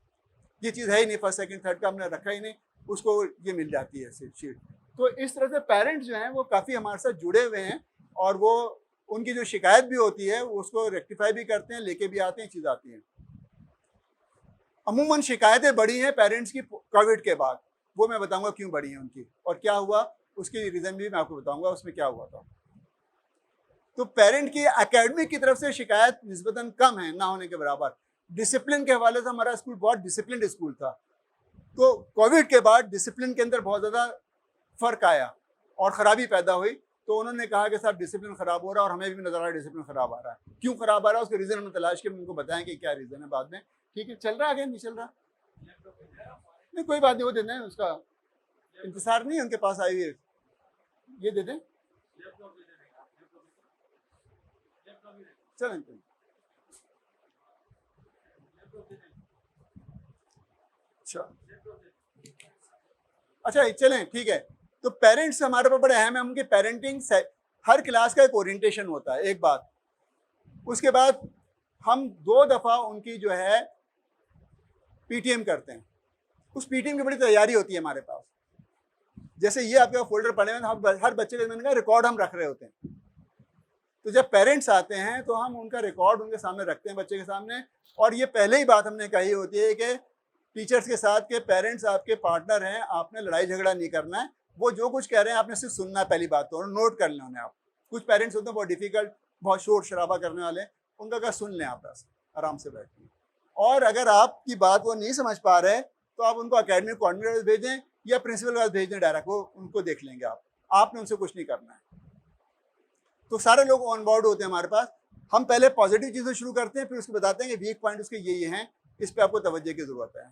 ये चीज़ है ही नहीं, फर्स्ट, सेकंड, थर्ड का हमने रखा ही नहीं, उसको ये मिल जाती है शीट। तो इस तरह से पेरेंट्स जो हैं वो काफ़ी हमारे साथ जुड़े हुए हैं, और वो उनकी जो शिकायत भी होती है उसको रेक्टिफाई भी करते हैं, लेके भी आते हैं, चीज़ आती है। अमूमन शिकायतें बढ़ी हैं पेरेंट्स की कोविड के बाद, वो मैं बताऊंगा क्यों बढ़ी हैं उनकी और क्या हुआ, उसकी रीज़न भी मैं आपको बताऊंगा उसमें क्या हुआ था। तो पेरेंट की एकेडमिक की तरफ से शिकायत निस्बतन कम है, ना होने के बराबर। डिसिप्लिन के हवाले से हमारा स्कूल बहुत डिसिप्लिन स्कूल था, तो कोविड के बाद डिसिप्लिन के अंदर बहुत ज़्यादा फ़र्क आया और ख़राबी पैदा हुई। तो उन्होंने कहा कि साहब डिसिप्लिन ख़राब हो रहा है और हमें भी नज़र आ रहा है डिसिप्लिन ख़राब आ रहा है। क्यों ख़राब आ रहा है उसके रीज़न हमने तलाश के उनको बताएं कि क्या रीज़न है बाद में। ठीक है, चल रहा है आगे, नहीं चल रहा नहीं कोई बात नहीं, वो दे दें, उसका इंतज़ार नहीं उनके पास आई हुई है, ये दे दें, चलें अच्छा चलें, ठीक है। तो पेरेंट्स हमारे पर बड़े अहम है, उनकी पेरेंटिंग, हर क्लास का एक ओरिएंटेशन होता है, एक बात। उसके बाद हम 2 दफ़ा उनकी जो है पीटीएम करते हैं। उस पीटीएम की बड़ी तैयारी होती है हमारे पास। जैसे ये आपके फोल्डर पड़े हुए हैं, हर बच्चे का रिकॉर्ड हम रख रहे होते हैं। तो जब पेरेंट्स आते हैं तो हम उनका रिकॉर्ड उनके सामने रखते हैं, बच्चे के सामने। और ये पहले ही बात हमने कही होती है कि टीचर्स के साथ के पेरेंट्स आपके पार्टनर हैं, आपने लड़ाई झगड़ा नहीं करना है, वो जो कुछ कह रहे हैं आपने सिर्फ सुनना है, पहली बात तो, और नोट कर लें उन्हें आप। कुछ पेरेंट्स होते हैं बहुत डिफिकल्ट, बहुत शोर शराबा करने वाले, उनका क्या सुन लें आप, बस आराम से बैठिए। और अगर आपकी बात वो नहीं समझ पा रहे तो आप उनको अकेडमिक कोऑर्डिनेटर भेजें या प्रिंसिपल के पास भेज दें डायरेक्ट, वो उनको देख लेंगे आपने उनसे कुछ नहीं करना है। तो सारे लोग ऑन बोर्ड होते हैं हमारे पास। हम पहले पॉजिटिव चीज़ें शुरू करते हैं, फिर उसको बताते हैं कि वीक पॉइंट उसके ये हैं, इस पर आपको तवज्जो की ज़रूरत है।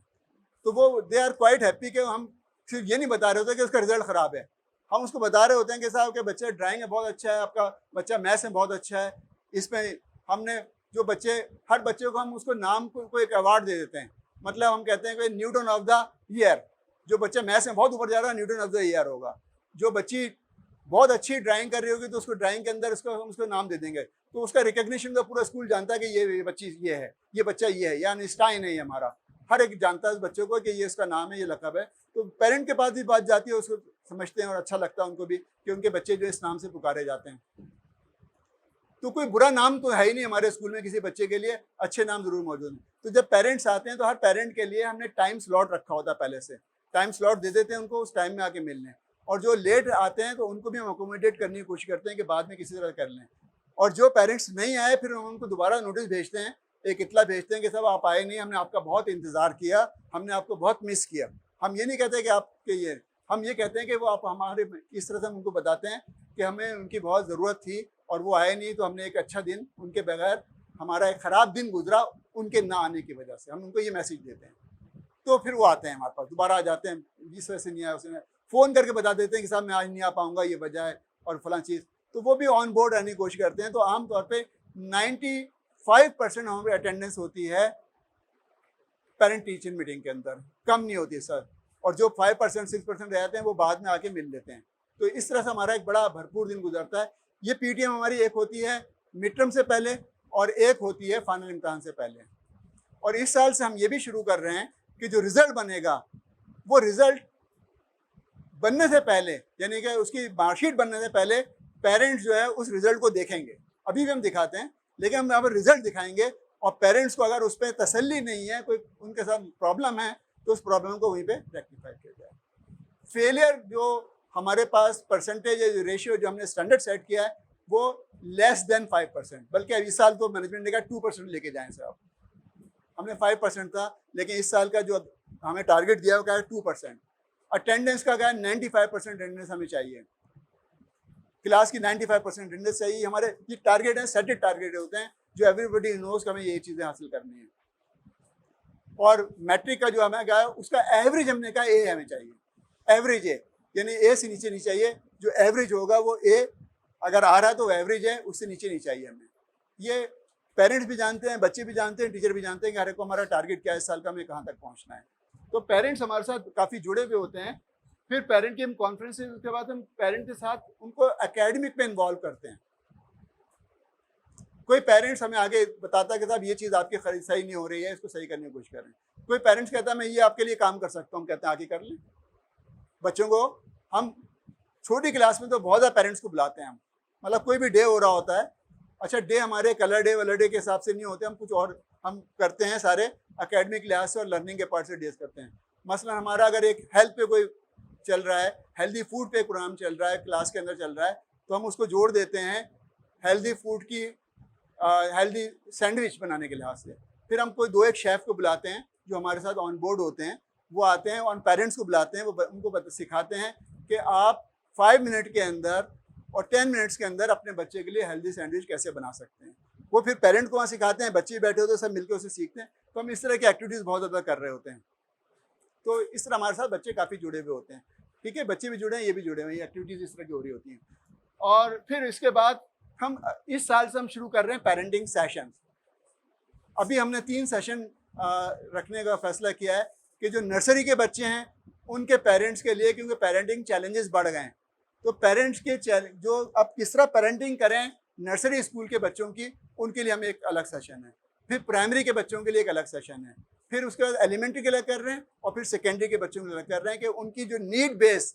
तो वो दे आर क्वाइट हैप्पी कि हम सिर्फ ये नहीं बता रहे होते कि उसका रिजल्ट ख़राब है, हम उसको बता रहे होते हैं कि साहब के बच्चे ड्राइंग में बहुत अच्छा है, आपका बच्चा मैथ्स में बहुत अच्छा है। इसमें हमने जो बच्चे, हर बच्चे को हम उसको नाम को एक अवार्ड दे देते हैं। मतलब हम कहते हैं कि न्यूटन ऑफ द ईयर, जो बच्चा मैथ्स में बहुत ऊपर जा रहा है न्यूटन ऑफ द ईयर होगा। जो बच्ची बहुत अच्छी ड्राइंग कर रही होगी तो उसको ड्राइंग के अंदर हम उसको नाम दे देंगे, तो उसका रिकग्निशन का पूरा स्कूल जानता है कि ये बच्ची ये है, ये बच्चा ये है, या आइंस्टाइन है ये हमारा। हर एक जानता है उस बच्चों को कि ये इसका नाम है, ये लक़ब है। तो पेरेंट के पास भी बात जाती है, उसको समझते हैं और अच्छा लगता है उनको भी कि उनके बच्चे जो इस नाम से पुकारे जाते हैं। तो कोई बुरा नाम तो है ही नहीं हमारे स्कूल में किसी बच्चे के लिए, अच्छे नाम जरूर मौजूद हैं। तो जब पेरेंट्स आते हैं तो हर पेरेंट के लिए हमने टाइम स्लॉट रखा होता है, पहले से टाइम स्लॉट दे देते हैं उनको, उस टाइम में आके मिलने। और जो लेट आते हैं तो उनको भी हम अकोमोडेट करने की कोशिश करते हैं कि बाद में किसी तरह कर लें। और जो पेरेंट्स नहीं आए फिर हम उनको दोबारा नोटिस भेजते हैं, एक इतला भेजते हैं कि साहब आप आए नहीं, हमने आपका बहुत इंतज़ार किया, हमने आपको बहुत मिस किया। हम ये नहीं कहते कि आपके ये, हम ये कहते हैं कि वो आप हमारे, इस तरह से हम उनको बताते हैं कि हमें उनकी बहुत ज़रूरत थी और वो आए नहीं, तो हमने एक अच्छा दिन उनके बगैर, हमारा एक ख़राब दिन गुजरा उनके ना आने की वजह से, हम उनको ये मैसेज देते हैं। तो फिर वो आते हैं हमारे पास, दोबारा आ जाते हैं, जिस वजह से नहीं आया उसने फ़ोन करके बता देते हैं कि साहब मैं आज नहीं आ पाऊँगा, ये वजह है और फलां चीज़, तो वो भी ऑन बोर्ड रहने की कोशिश करते हैं। तो आमतौर पर 95% हमारी अटेंडेंस होती है पेरेंट टीचर मीटिंग के अंदर, कम नहीं होती सर। और जो 5% 6% रहते हैं वो बाद में आके मिल लेते हैं। तो इस तरह से हमारा एक बड़ा भरपूर दिन गुजरता है। ये पीटीएम हमारी एक होती है मिड टर्म से पहले और एक होती है फाइनल इम्तिहान से पहले। और इस साल से हम ये भी शुरू कर रहे हैं कि जो रिज़ल्ट बनेगा वो रिज़ल्ट बनने से पहले, यानी कि उसकी मार्कशीट बनने से पहले पेरेंट्स जो है उस रिज़ल्ट को देखेंगे। अभी भी हम दिखाते हैं, लेकिन हम यहाँ पर रिज़ल्ट दिखाएंगे और पेरेंट्स को अगर उस पर तसल्ली नहीं है, कोई उनके साथ प्रॉब्लम है, तो उस प्रॉब्लम को वहीं पे रेक्टिफाई किया जाए। फेलियर जो हमारे पास परसेंटेज है, जो रेशियो जो हमने स्टैंडर्ड सेट किया है, वो लेस देन 5%, बल्कि अब इस साल तो मैनेजमेंट ने कहा 2% लेके जाएं साहब। हमने 5% था, लेकिन इस साल का जो हमें टारगेट दिया वो क्या है 2%। अटेंडेंस का क्या है 95% अटेंडेंस हमें चाहिए, क्लास की 95% अटेंडेंस चाहिए। हमारे ये टारगेट है, सेटेड टारगेट होते हैं जो एवरीबडी नोज कि हमें ये चीज़ें हासिल करनी है। और मैट्रिक का जो हमें क्या है उसका एवरेज हमने कहा ए हमें चाहिए, एवरेज ए, यानी ए से नीचे नहीं चाहिए, जो एवरेज होगा वो ए अगर आ रहा है तो एवरेज है, उससे नीचे नहीं चाहिए हमें। ये पेरेंट्स भी जानते हैं, बच्चे भी जानते हैं, टीचर भी जानते हैं कि हर एक को हमारा टारगेट क्या है इस साल का, हमें कहाँ तक पहुँचना है। तो पेरेंट्स हमारे साथ काफ़ी जुड़े हुए होते हैं। फिर पेरेंट की हम कॉन्फ्रेंस, उसके बाद हम पेरेंट के साथ उनको एकेडमिक में इन्वॉल्व करते हैं। कोई पेरेंट्स हमें आगे बताता है कि साहब ये चीज़ आपकी खरीद सही नहीं हो रही है, इसको सही करने की कोशिश करें। कोई पेरेंट्स कहता है मैं ये आपके लिए काम कर सकता हूँ, कहते हैं आगे कर लें। बच्चों को हम छोटी क्लास में तो बहुत ज़्यादा पेरेंट्स को बुलाते हैं हम, मतलब कोई भी डे हो रहा होता है, अच्छा डे हमारे कलर डे वलर डे के हिसाब से नहीं होते, हम कुछ और हम करते हैं, सारे एकेडमिक लिहाज से और लर्निंग के पार्ट से डेज करते हैं। मसलन हमारा अगर एक हेल्थ पे कोई चल रहा है, हेल्दी फूड पे प्रोग्राम चल रहा है, क्लास के अंदर चल रहा है, तो हम उसको जोड़ देते हैं हेल्दी फूड की, हेल्दी सैंडविच बनाने के लिहाज से। फिर हम कोई 2-1 शेफ़ को बुलाते हैं जो हमारे साथ ऑन बोर्ड होते हैं, वो आते हैं और पेरेंट्स को बुलाते हैं, वो उनको सिखाते हैं कि आप 5 मिनट के अंदर और 10 मिनट्स के अंदर अपने बच्चे के लिए हेल्दी सैंडविच कैसे बना सकते हैं। वो फिर पेरेंट को वहाँ सिखाते हैं, बच्चे बैठे होते हैं, सब मिलकर उसे सीखते हैं। तो हम इस तरह की एक्टिविटीज़ बहुत ज़्यादा कर रहे होते हैं। तो इस तरह हमारे साथ बच्चे काफ़ी जुड़े हुए होते हैं। ठीक है, बच्चे भी जुड़े हैं, ये भी जुड़े हुए हैं, एक्टिविटीज़ इस तरह की हो रही होती हैं। और फिर इसके बाद हम इस साल से हम शुरू कर रहे हैं पेरेंटिंग सेशंस। अभी हमने 3 सेशन रखने का फैसला किया है कि जो नर्सरी के बच्चे हैं उनके पेरेंट्स के लिए, क्योंकि पेरेंटिंग चैलेंजेस बढ़ गए हैं, तो पेरेंट्स के जो अब किस तरह पेरेंटिंग करें नर्सरी स्कूल के बच्चों की, उनके लिए हम एक अलग सेशन है। फिर प्राइमरी के बच्चों के लिए एक अलग सेशन है। फिर उसके बाद एलिमेंट्री के लिए कर रहे हैं और फिर सेकेंडरी के बच्चों के लिए कर रहे हैं कि उनकी जो नीड बेस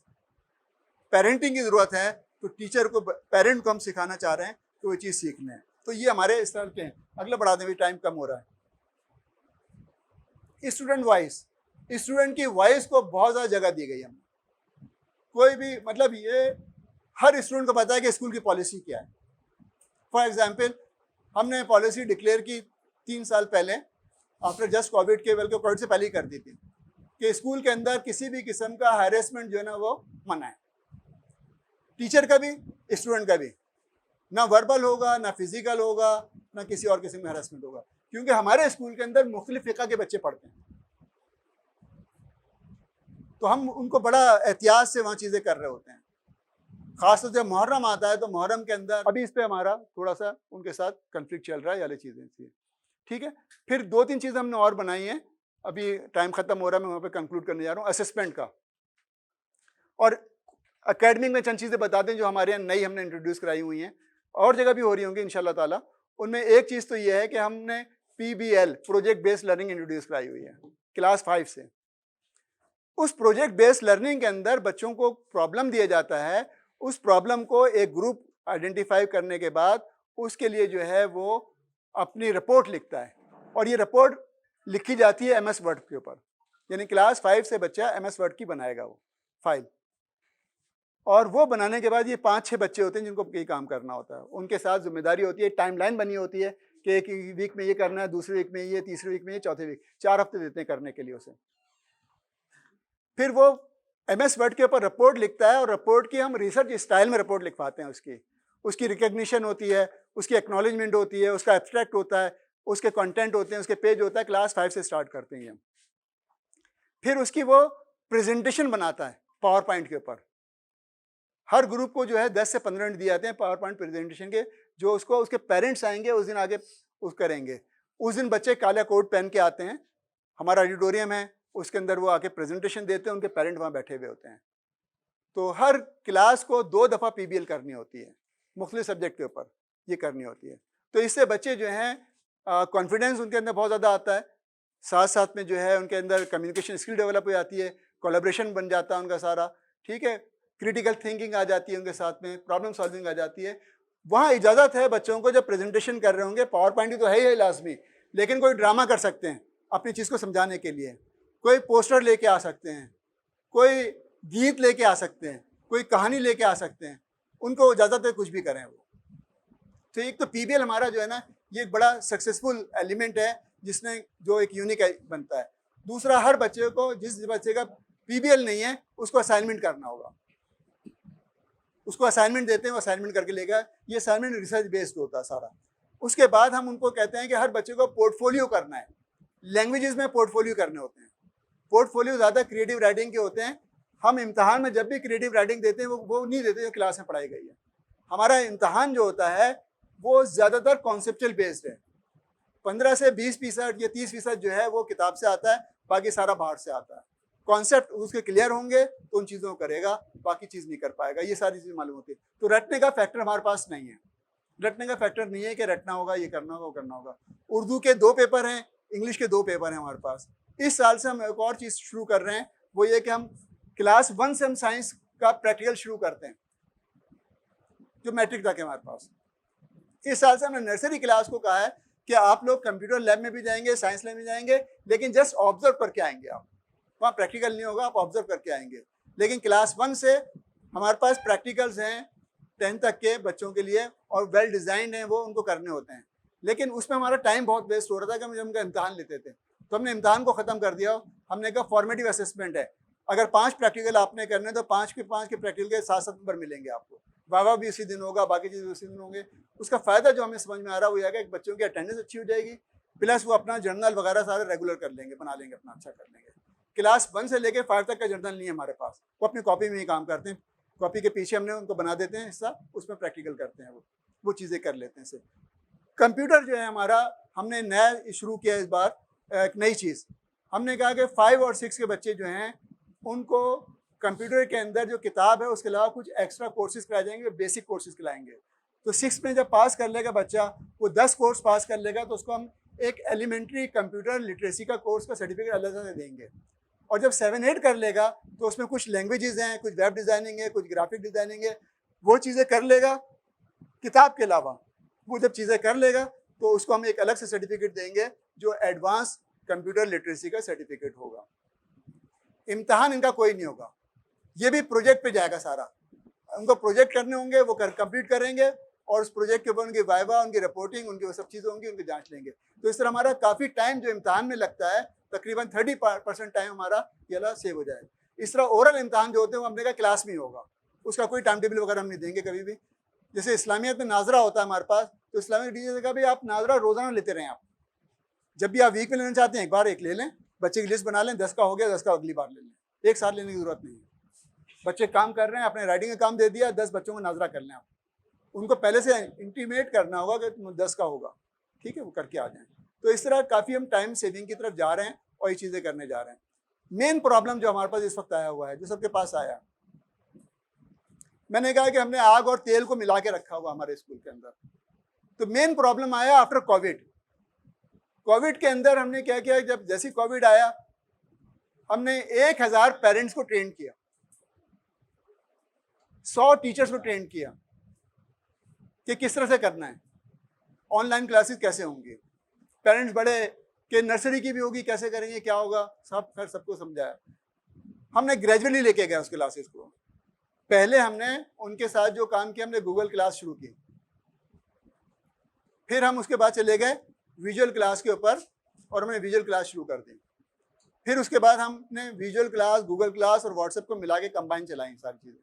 पेरेंटिंग की ज़रूरत है, तो टीचर को, पेरेंट को हम सिखाना चाह रहे हैं कि वो चीज़ सीखना है। तो ये हमारे इस तरह के हैं। अगला बढ़ा दें, टाइम कम हो रहा है। स्टूडेंट वॉइस, स्टूडेंट की वॉइस को बहुत ज़्यादा जगह दी गई है। कोई भी, मतलब ये हर स्टूडेंट को पता है कि स्कूल की पॉलिसी क्या है। फॉर एग्जांपल हमने पॉलिसी डिक्लेयर की 3 साल पहले, आफ्टर जस्ट कोविड के, बल्कि कोविड से पहले ही कर दी थी, कि स्कूल के अंदर किसी भी किस्म का हैरेसमेंट जो है ना वो मना है, टीचर का भी स्टूडेंट का भी, ना वर्बल होगा, ना फिजिकल होगा, ना किसी और किस्म का हैरेसमेंट होगा। क्योंकि हमारे स्कूल के अंदर मुख्तलिफ फ़िक़ा के बच्चे पढ़ते हैं, तो हम उनको बड़ा एहतियात से वहाँ चीज़ें कर रहे होते हैं। खासतौर से जब मुहर्रम आता है तो मुहर्रम के अंदर, अभी इस पे हमारा थोड़ा सा उनके साथ कन्फ्लिक्ट चल रहा है, वाली चीज़ें थी। ठीक है, फिर 2-3 चीज़ें हमने और बनाई हैं, अभी टाइम ख़त्म हो रहा है, मैं वहाँ पे कंक्लूड करने जा रहा हूँ। असेसमेंट का और एकेडमिक में चंद चीज़ें बता दें जो हमारे यहाँ नई हमने इंट्रोड्यूस कराई हुई हैं, और जगह भी हो रही होंगी इंशाल्लाह ताला। उनमें एक चीज़ तो ये है कि हमने PBL, project based learning, introduce कराई हुई है क्लास 5 से। उस प्रोजेक्ट बेस्ड लर्निंग के अंदर बच्चों को प्रॉब्लम दिया जाता है, उस प्रॉब्लम को एक ग्रुप आइडेंटिफाई करने के बाद उसके लिए जो है वो अपनी रिपोर्ट लिखता है, और ये रिपोर्ट लिखी जाती है MS वर्ड के ऊपर, यानी क्लास 5 से बच्चा MS वर्ड की बनाएगा वो फाइल। और वो बनाने के बाद ये 5-6 बच्चे होते हैं जिनको ये काम करना होता है। उनके साथ जिम्मेदारी होती है, टाइमलाइन बनी होती है कि एक वीक में ये करना है, दूसरे वीक में ये, तीसरे वीक में ये, चौथे वीक, 4 हफ्ते देते हैं करने के लिए उसे। फिर वो MS वर्ड के ऊपर रिपोर्ट लिखता है और रिपोर्ट की हम रिसर्च स्टाइल में रिपोर्ट लिखवाते हैं। उसकी रिकग्निशन होती है, उसकी एक्नॉलेजमेंट होती है, उसका एब्स्ट्रैक्ट होता है, उसके कंटेंट होते हैं, उसके पेज होता है। क्लास 5 से स्टार्ट करते हैं हम। फिर उसकी वो प्रेजेंटेशन बनाता है पावर पॉइंट के ऊपर। हर ग्रुप को जो है 10 से 15 मिनट दिए जाते हैं पावर पॉइंट प्रेजेंटेशन के, जो उसको उसके पेरेंट्स आएंगे उस दिन आगे उस करेंगे। उस दिन बच्चे काला कोट पहन के आते हैं, हमारा ऑडिटोरियम है, उसके अंदर वो आके प्रेजेंटेशन देते हैं, उनके पेरेंट वहाँ बैठे हुए होते हैं। तो हर क्लास को 2 दफ़ा PBL करनी होती है, मुख्तलिफ सब्जेक्ट के ऊपर ये करनी होती है। तो इससे बच्चे जो हैं कॉन्फिडेंस उनके अंदर बहुत ज़्यादा आता है, साथ साथ में जो है उनके अंदर कम्युनिकेशन स्किल डेवलप हो जाती है, कोलैबोरेशन बन जाता है उनका सारा, ठीक है, क्रिटिकल थिंकिंग आ जाती है उनके साथ में, प्रॉब्लम सॉल्विंग आ जाती है। वहाँ इजाज़त है बच्चों को जब प्रेजेंटेशन कर रहे होंगे, पावर पॉइंट तो है ही लाजमी, लेकिन कोई ड्रामा कर सकते हैं अपनी चीज़ को समझाने के लिए, कोई पोस्टर लेके आ सकते हैं, कोई गीत लेके आ सकते हैं, कोई कहानी लेके आ सकते हैं, उनको इजाज़त है कुछ भी करें वो। तो एक तो PBL हमारा जो है ना, ये एक बड़ा सक्सेसफुल एलिमेंट है जिसने जो एक यूनिक बनता है। दूसरा, हर बच्चे को, जिस बच्चे का PBL नहीं है उसको असाइनमेंट करना होगा। उसको असाइनमेंट देते हैं, वो असाइनमेंट करके लेगा। ये असाइनमेंट रिसर्च बेस्ड होता है सारा। उसके बाद हम उनको कहते हैं कि हर बच्चे को पोर्टफोलियो करना है। लैंग्वेजेस में पोर्टफोलियो करने होते हैं। पोर्टफोलियो ज़्यादा क्रिएटिव राइटिंग के होते हैं। हम इम्तहान में जब भी क्रिएटिव राइटिंग देते हैं वो नहीं देते जो क्लास में पढ़ाई गई है। हमारा इम्तहान जो होता है वो ज़्यादातर कॉन्सेप्चुअल बेस्ड है। 15 से 20% या 30% जो है वो किताब से आता है, बाकी सारा बाहर से आता है। कॉन्सेप्ट उसके क्लियर होंगे तो उन चीज़ों को करेगा, बाकी चीज़ नहीं कर पाएगा। ये सारी चीज़ मालूम होती है। तो रटने का फैक्टर हमारे पास नहीं है। रटने का फैक्टर नहीं है कि रटना होगा, ये करना होगा, वो करना होगा। उर्दू के 2 पेपर हैं, इंग्लिश के 2 पेपर हैं हमारे पास। इस साल से हम एक और चीज़ शुरू कर रहे हैं, वो ये कि हम क्लास 1 से हम साइंस का प्रैक्टिकल शुरू करते हैं, जो मैट्रिक तक है हमारे पास। इस साल से हमने नर्सरी क्लास को कहा है कि आप लोग कंप्यूटर लैब में भी जाएंगे, साइंस लैब में जाएंगे, लेकिन जस्ट ऑब्जर्व करके आएंगे। आप वहाँ प्रैक्टिकल नहीं होगा, आप ऑब्जर्व करके आएंगे। लेकिन क्लास 1 से हमारे पास प्रैक्टिकल्स हैं 10 तक के बच्चों के लिए, और वेल डिज़ाइंड हैं, वो उनको करने होते हैं। लेकिन उसमें हमारा टाइम बहुत वेस्ट हो रहा था कि हम जब उनका इम्तहान लेते थे, तो हमने इम्तहान को ख़त्म कर दिया। हमने कहा फॉर्मेटिव असेसमेंट है, अगर 5 प्रैक्टिकल आपने करने तो 5 के प्रैक्टिकल के 7-7 नंबर मिलेंगे आपको। वाह भी उसी दिन होगा, बाकी चीज़ उसी दिन होंगे। उसका फ़ायदा जो हमें समझ में आ रहा है वो यह है कि बच्चों की अटेंडेंस अच्छी हो जाएगी, प्लस वो अपना जर्नल वगैरह सारे रेगुलर कर लेंगे, बना लेंगे, अपना अच्छा कर लेंगे। क्लास 1 से लेकर 5 तक का जर्नल नहीं है हमारे पास, वो अपनी कॉपी में ही काम करते हैं। कॉपी के पीछे हमने उनको बना देते हैं हिस्सा, उसमें प्रैक्टिकल करते हैं, वो चीज़ें कर लेते हैं। से कंप्यूटर जो है हमारा, हमने नया शुरू किया इस बार, एक नई चीज़। हमने कहा कि 5 और 6 के बच्चे जो हैं उनको कंप्यूटर के अंदर जो किताब है उसके अलावा कुछ एक्स्ट्रा कोर्सेज कराए जाएंगे, बेसिक कोर्सेज कराएंगे। तो 6 में जब पास कर लेगा बच्चा, वो 10 कोर्स पास कर लेगा, तो उसको हम एक एलिमेंट्री कंप्यूटर लिटरेसी का कोर्स का सर्टिफिकेट अलग से देंगे। और जब 7-8 कर लेगा तो उसमें कुछ लैंग्वेजेस हैं, कुछ वेब डिज़ाइनिंग है, कुछ ग्राफिक डिज़ाइनिंग है, वो चीज़ें कर लेगा किताब के अलावा। वो जब चीज़ें कर लेगा तो उसको हम एक अलग से सर्टिफिकेट देंगे जो एडवांस कंप्यूटर लिटरेसी का सर्टिफिकेट होगा। इम्तहान इनका कोई नहीं होगा, ये भी प्रोजेक्ट पे जाएगा सारा। उनको प्रोजेक्ट करने होंगे, वो कंप्लीट करेंगे, और उस प्रोजेक्ट के ऊपर उनकी वाइवा, उनकी रिपोर्टिंग, उनकी वो सब चीज़ें होंगी, उनकी जांच लेंगे। तो इस तरह हमारा काफ़ी टाइम जो इम्तहान में लगता है, तकरीबन 30% टाइम हमारा ये वाला सेव हो जाए। इस तरह ओरल इम्तहान जो होते हैं वो हमने कहा क्लास में ही होगा, उसका कोई टाइम टेबल वगैरह हम नहीं देंगे कभी भी। जैसे इस्लामियत में नाजरा होता है हमारे पास, तो इस्लामिक टीचर ने कहा भाई आप नाजरा रोज़ाना लेते रहें। आप जब भी आप वीक में लेना चाहते हैं, एक बार एक ले लें, बच्चे की लिस्ट बना लें, 10 का हो गया, 10 का अगली बार ले लें, एक साथ लेने की जरूरत नहीं है। बच्चे काम कर रहे हैं, अपने राइटिंग का काम दे दिया, 10 बच्चों को नाजरा कर लें आप। उनको पहले से इंटीमेट करना होगा कि 10 का होगा, ठीक है, वो करके आ जाएं। तो इस तरह काफ़ी हम टाइम सेविंग की तरफ जा रहे हैं और ये चीज़ें करने जा रहे हैं। मेन प्रॉब्लम जो हमारे पास इस वक्त आया हुआ है, जो सबके पास आया, मैंने कहा कि हमने आग और तेल को मिला के रखा हुआ हमारे स्कूल के अंदर। तो मेन प्रॉब्लम आया आफ्टर कोविड के अंदर हमने क्या किया, जब जैसे कोविड आया हमने 1000 पेरेंट्स को ट्रेन किया, 100 टीचर्स को ट्रेन किया कि किस तरह से करना है, ऑनलाइन क्लासेस कैसे होंगी, पेरेंट्स बड़े कि नर्सरी की भी होगी, कैसे करेंगे, क्या होगा, सबको समझाया। हमने ग्रेजुअली लेके गए उस क्लासेस को। पहले हमने उनके साथ जो काम किया, हमने गूगल क्लास शुरू की, फिर हम उसके बाद चले गए विजुअल क्लास के ऊपर और हमने विजुअल क्लास शुरू कर दी। फिर उसके बाद हमने विजुअल क्लास, गूगल क्लास और व्हाट्सएप को मिला के कंबाइन चलाई सारी चीज़ें,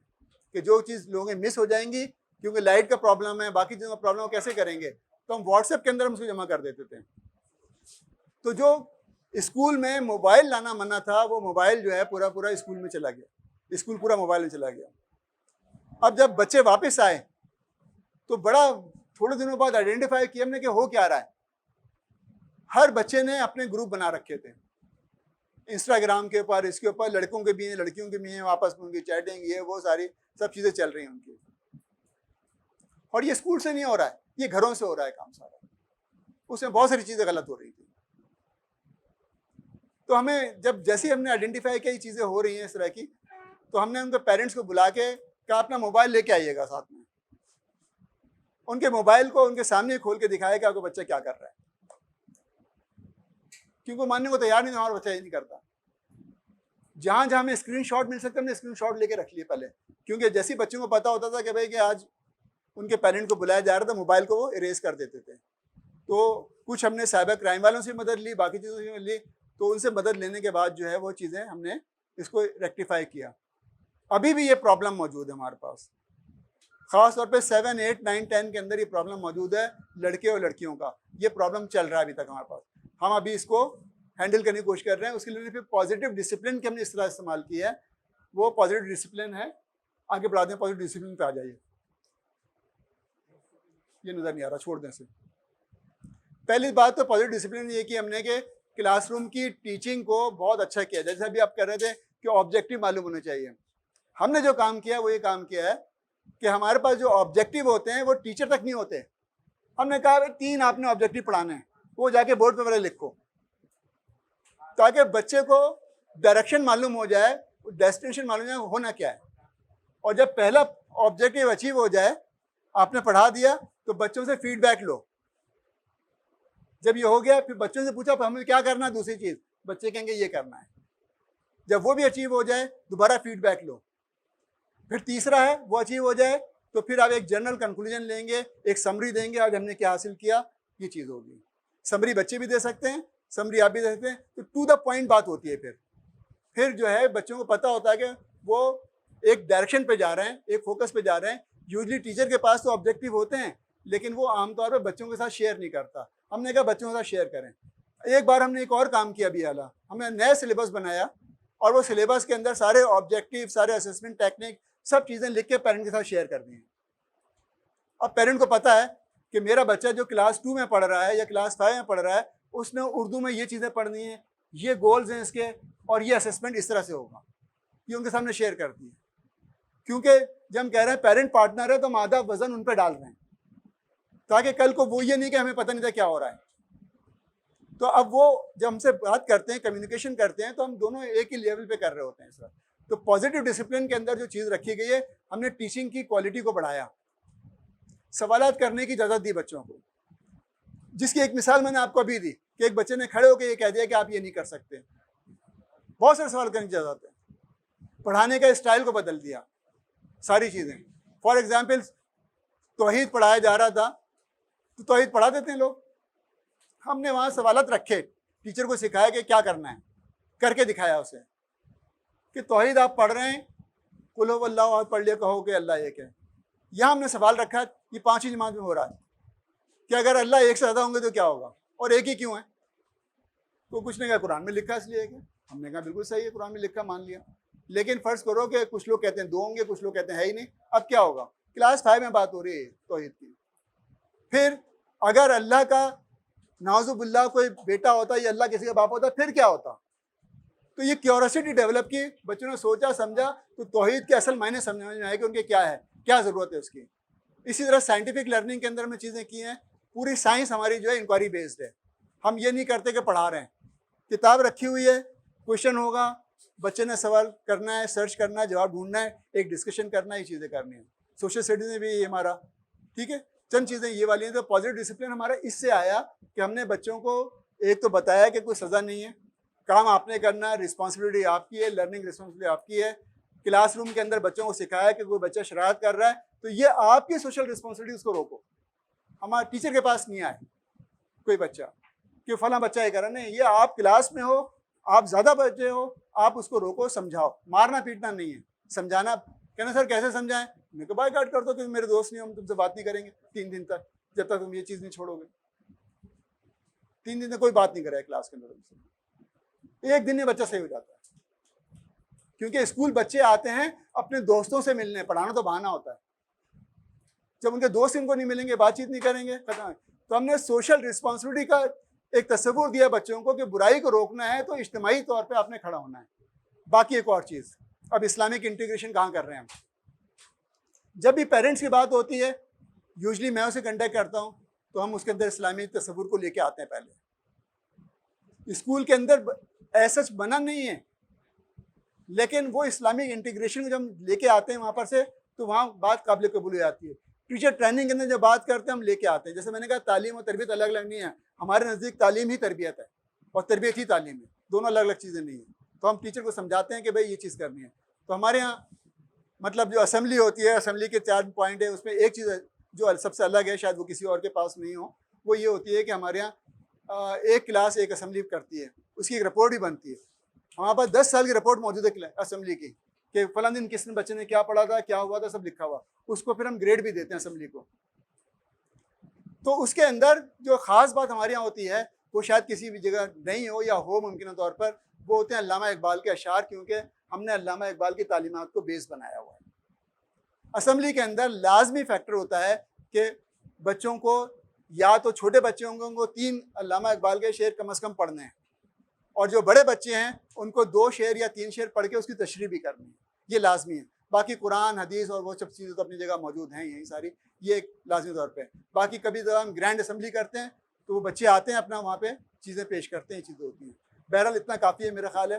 कि जो चीज़ लोगों की मिस हो जाएंगी, क्योंकि लाइट का प्रॉब्लम है, बाकी चीज़ों का प्रॉब्लम है, कैसे करेंगे, तो हम व्हाट्सएप के अंदर हम उसको जमा कर देते थे। तो जो स्कूल में मोबाइल लाना मना था, वो मोबाइल जो है पूरा पूरा स्कूल में चला गया, स्कूल पूरा मोबाइल में चला गया। अब जब बच्चे वापस आए तो बड़ा थोड़े दिनों बाद आइडेंटिफाई किया हमने कि हो क्या रहा है। हर बच्चे ने अपने ग्रुप बना रखे थे इंस्टाग्राम के ऊपर, इसके ऊपर, लड़कों के भी हैं, लड़कियों के भी हैं, आपस में उनकी चैटिंग, ये वो सारी सब चीज़ें चल रही हैं उनकी। और ये स्कूल से नहीं हो रहा है, ये घरों से हो रहा है काम सारा। उसमें बहुत सारी चीज़ें गलत हो रही थी। तो हमें जब जैसे हमने आइडेंटिफाई किया ये चीज़ें हो रही हैं इस तरह की, तो हमने उनके पेरेंट्स को बुला के कहा अपना मोबाइल लेके आइएगा साथ में। उनके मोबाइल को उनके सामने खोल के दिखाया कि आपका बच्चा क्या कर रहा है, क्योंकि मानने को तैयार नहीं, हमारा बच्चा ये नहीं करता। जहाँ जहाँ हमें स्क्रीनशॉट मिल सकता है हमने स्क्रीनशॉट लेके रख लिए पहले, क्योंकि जैसे ही बच्चों को पता होता था कि भाई कि आज उनके पेरेंट को बुलाया जा रहा था, मोबाइल को वो इरेज कर देते थे। तो कुछ हमने साइबर क्राइम वालों से मदद ली, बाकी चीज़ों से ली, तो उनसे मदद लेने के बाद जो है वो चीज़ें हमने इसको रेक्टिफाई किया। अभी भी ये प्रॉब्लम मौजूद है हमारे पास, ख़ास तौर पे 7, 8, 9, 10 के अंदर ये प्रॉब्लम मौजूद है, लड़के और लड़कियों का ये प्रॉब्लम चल रहा है अभी तक हमारे पास। हम अभी इसको हैंडल करने की कोशिश कर रहे हैं। उसके लिए फिर पॉजिटिव डिसिप्लिन की हमने इस तरह इस्तेमाल किया है, वो पॉजिटिव डिसिप्लिन है। आगे बढ़ाते हैं, पॉजिटिव डिसिप्लिन पे आ जाइए। ये नज़र नहीं आ रहा, छोड़ दें इसे। पहली बात तो पॉजिटिव डिसिप्लिन ये कि हमने कि क्लासरूम की टीचिंग को बहुत अच्छा किया। जैसे अभी आप कह रहे थे कि ऑब्जेक्टिव मालूम होने चाहिए, हमने जो काम किया वो ये काम किया है कि हमारे पास जो ऑब्जेक्टिव होते हैं वो टीचर तक नहीं होते। हमने कहा भाई 3 आपने ऑब्जेक्टिव पढ़ाने हैं, वो जाके बोर्ड पे पहले लिखो, ताकि बच्चे को डायरेक्शन मालूम हो जाए, डेस्टिनेशन मालूम हो जाए होना क्या है। और जब पहला ऑब्जेक्टिव अचीव हो जाए, आपने पढ़ा दिया, तो बच्चों से फीडबैक लो। जब ये हो गया फिर बच्चों से पूछा हमें क्या करना है, दूसरी चीज़ बच्चे कहेंगे ये करना है। जब वो भी अचीव हो जाए दोबारा फीडबैक लो। फिर तीसरा है वो अचीव हो जाए तो फिर आप एक जनरल कंक्लूजन लेंगे, एक समरी देंगे, आज हमने क्या हासिल किया, ये चीज़ होगी। समरी बच्चे भी दे सकते हैं, समरी आप भी दे सकते हैं, तो टू द पॉइंट बात होती है। फिर जो है बच्चों को पता होता है कि वो एक डायरेक्शन पे जा रहे हैं, एक फोकस पे जा रहे हैं। यूजली टीचर के पास तो ऑब्जेक्टिव होते हैं, लेकिन वो आमतौर पर बच्चों के साथ शेयर नहीं करता। हमने कहा बच्चों के साथ शेयर करें। एक बार हमने एक और काम किया भी आला, हमने नया सिलेबस बनाया और वो सिलेबस के अंदर सारे ऑब्जेक्टिव, सारे असेसमेंट टेक्निक, सब चीज़ें लिख के पेरेंट के साथ शेयर कर दी हैं। अब पेरेंट को पता है कि मेरा बच्चा जो क्लास 2 में पढ़ रहा है या क्लास 5 में पढ़ रहा है, उसने उर्दू में ये चीज़ें पढ़नी है, ये गोल्स हैं इसके, और ये असेसमेंट इस तरह से होगा। ये उनके सामने शेयर कर दी है। क्योंकि जब हम कह रहे हैं पेरेंट पार्टनर है, तो हम आधा वजन उन पर डाल रहे हैं, ताकि कल को वो ये नहीं कि हमें पता नहीं था क्या हो रहा है। तो अब वो जब हमसे बात करते हैं, कम्युनिकेशन करते हैं, तो हम दोनों एक ही लेवल पे कर रहे होते हैं सर। तो पॉजिटिव डिसिप्लिन के अंदर जो चीज़ रखी गई है, हमने टीचिंग की क्वालिटी को बढ़ाया, सवालात करने की इजाज़त दी बच्चों को। जिसकी एक मिसाल मैंने आपको अभी दी कि एक बच्चे ने खड़े होकर ये कह दिया कि आप ये नहीं कर सकते। बहुत सारे सवाल करने की इजाज़त है। पढ़ाने का स्टाइल को बदल दिया, सारी चीज़ें। फॉर एग्जाम्पल तौहीद पढ़ाया जा रहा था, तो तौहीद पढ़ा देते हैं लोग। हमने वहाँ सवालत रखे, टीचर को सिखाया कि क्या करना है, करके दिखाया उसे कि तौहीद आप पढ़ रहे हैं, कुल हु वल्लाहु अहद पढ़ लिया, कहो कि अल्लाह एक है। यहाँ हमने सवाल रखा, ये 5वीं जमात में हो रहा है कि अगर अल्लाह एक से ज़्यादा होंगे तो क्या होगा, और एक ही क्यों है? तो कुछ ने कहा कुरान में लिखा इसलिए है। हमने कहा बिल्कुल सही है, कुरान में लिखा, मान लिया। लेकिन फ़र्ज़ करो कि कुछ लोग कहते हैं 2 होंगे, कुछ लोग कहते हैं है ही नहीं। अब क्या होगा? क्लास 5 में बात हो रही है तौहीद की। फिर अगर अल्लाह का नाउज़ुबिल्लाह कोई बेटा होता या अल्लाह किसी का बाप होता, फिर क्या होता? तो ये क्यूरियोसिटी डेवलप की, बच्चों ने सोचा समझा, तो तौहीद के असल मायने समझ में आए कि उनके क्या है, क्या ज़रूरत है उसकी। इसी तरह साइंटिफिक लर्निंग के अंदर हमने चीज़ें की हैं। पूरी साइंस हमारी जो है इंक्वायरी बेस्ड है। हम ये नहीं करते कि पढ़ा रहे हैं, किताब रखी हुई है, क्वेश्चन होगा, बच्चे ने सवाल करना है, सर्च करना है, जवाब ढूंढना है, एक डिस्कशन करना है, ये चीज़ें करनी है। सोशल स्टडीज़ में भी ये हमारा, ठीक है, चंद चीज़ें ये वाली हैं। तो पॉजिटिव डिसिप्लिन हमारा इससे आया कि हमने बच्चों को एक तो बताया कि कोई सज़ा नहीं है, काम आपने करना है, रिस्पॉन्सिबिलिटी आपकी है, लर्निंग रिस्पॉन्सिबिलिटी आपकी है, क्लासरूम के अंदर बच्चों को सिखाया कि कोई बच्चा शरारत कर रहा है तो ये आपकी सोशल रिस्पॉन्सिबिलिटी, उसको रोको। हमारे टीचर के पास नहीं आए कोई बच्चा कि फला बच्चा ये कर रहा, नहीं, ये आप क्लास में हो, आप ज़्यादा बच्चे हो, आप उसको रोको, समझाओ। मारना पीटना नहीं है, समझाना। कहना सर कैसे समझाएं, मैं को बायकॉट कर दो, तुम मेरे दोस्त नहीं हो, हम तुमसे बात नहीं करेंगे 3 दिन तक, जब तक तुम ये चीज़ नहीं छोड़ोगे। 3 दिन तक कोई बात नहीं करे क्लास के अंदर तुमसे। एक दिन में बच्चा सही हो जाता है, क्योंकि स्कूल बच्चे आते हैं अपने दोस्तों से मिलने, पढ़ाना तो बहाना होता है। जब उनके दोस्त इनको नहीं मिलेंगे, बातचीत नहीं करेंगे, खत्म है। तो हमने सोशल रिस्पॉन्सिबिलिटी का एक तस्वुर दिया बच्चों को कि बुराई को रोकना है तो इज्तिमाई तौर पे आपने खड़ा होना है। बाकी एक और चीज़, अब इस्लामिक इंटीग्रेशन कहाँ कर रहे हैं हम? जब भी पेरेंट्स की बात होती है, यूजली मैं उसे कंटेक्ट करता हूँ, तो हम उसके अंदर इस्लामी तस्वुर को लेके आते हैं। पहले स्कूल के अंदर ऐसा बना नहीं है, लेकिन वो इस्लामिक इंटीग्रेशन को जब हम लेके आते हैं वहाँ पर से, तो वहाँ बात काबिल कबूल हो जाती है। टीचर ट्रेनिंग के अंदर जब बात करते हैं हम लेके आते हैं। जैसे मैंने कहा, तालीम और तरबियत अलग अलग नहीं है। हमारे नज़दीक तालीम ही तरबियत है और तरबियत ही तालीम है, दोनों अलग अलग चीज़ें नहीं हैं। तो हम टीचर को समझाते हैं कि भाई ये चीज़ करनी है। तो हमारे यहाँ मतलब जो असेंबली होती है, असेंबली के 4 पॉइंट है, उसमें एक चीज़ जो सबसे अलग है, शायद वो किसी और के पास नहीं हो, वो ये होती है कि हमारे यहाँ एक क्लास एक असेंबली करती है, उसकी एक रिपोर्ट भी बनती है। हमारे पास 10 साल की रिपोर्ट मौजूद है असेंबली की, कि फलां दिन किस बच्चे ने क्या पढ़ा था, क्या हुआ था, सब लिखा हुआ। उसको फिर हम ग्रेड भी देते हैं असेंबली को। तो उसके अंदर जो ख़ास बात हमारे यहाँ होती है, वो शायद किसी भी जगह नहीं हो या हो मुमकिन तौर पर, वो होते हैं अल्लामा इकबाल के अशार, क्योंकि हमने अल्लामा इकबाल की तालीमात को बेस बनाया हुआ है। असेंबली के अंदर लाजमी फैक्टर होता है कि बच्चों को, या तो छोटे बच्चे होंगे उनको 3 अल्लामा इकबाल के शेर कम अज़ कम पढ़ने हैं, और जो बड़े बच्चे हैं उनको 2 शेर या 3 शेर पढ़ के उसकी तशरीह भी करनी है, ये लाजमी है। बाकी कुरान, हदीस और वो सब चीज़ें तो अपनी जगह मौजूद हैं यही सारी, ये एक लाजमी तौर पे। बाकी कभी जब हम ग्रैंड असेंबली करते हैं तो वो बच्चे आते हैं, अपना वहाँ पे चीज़ें पेश करते हैं, चीज़ें होती हैं। बहरहाल इतना काफ़ी है मेरा ख्याल है।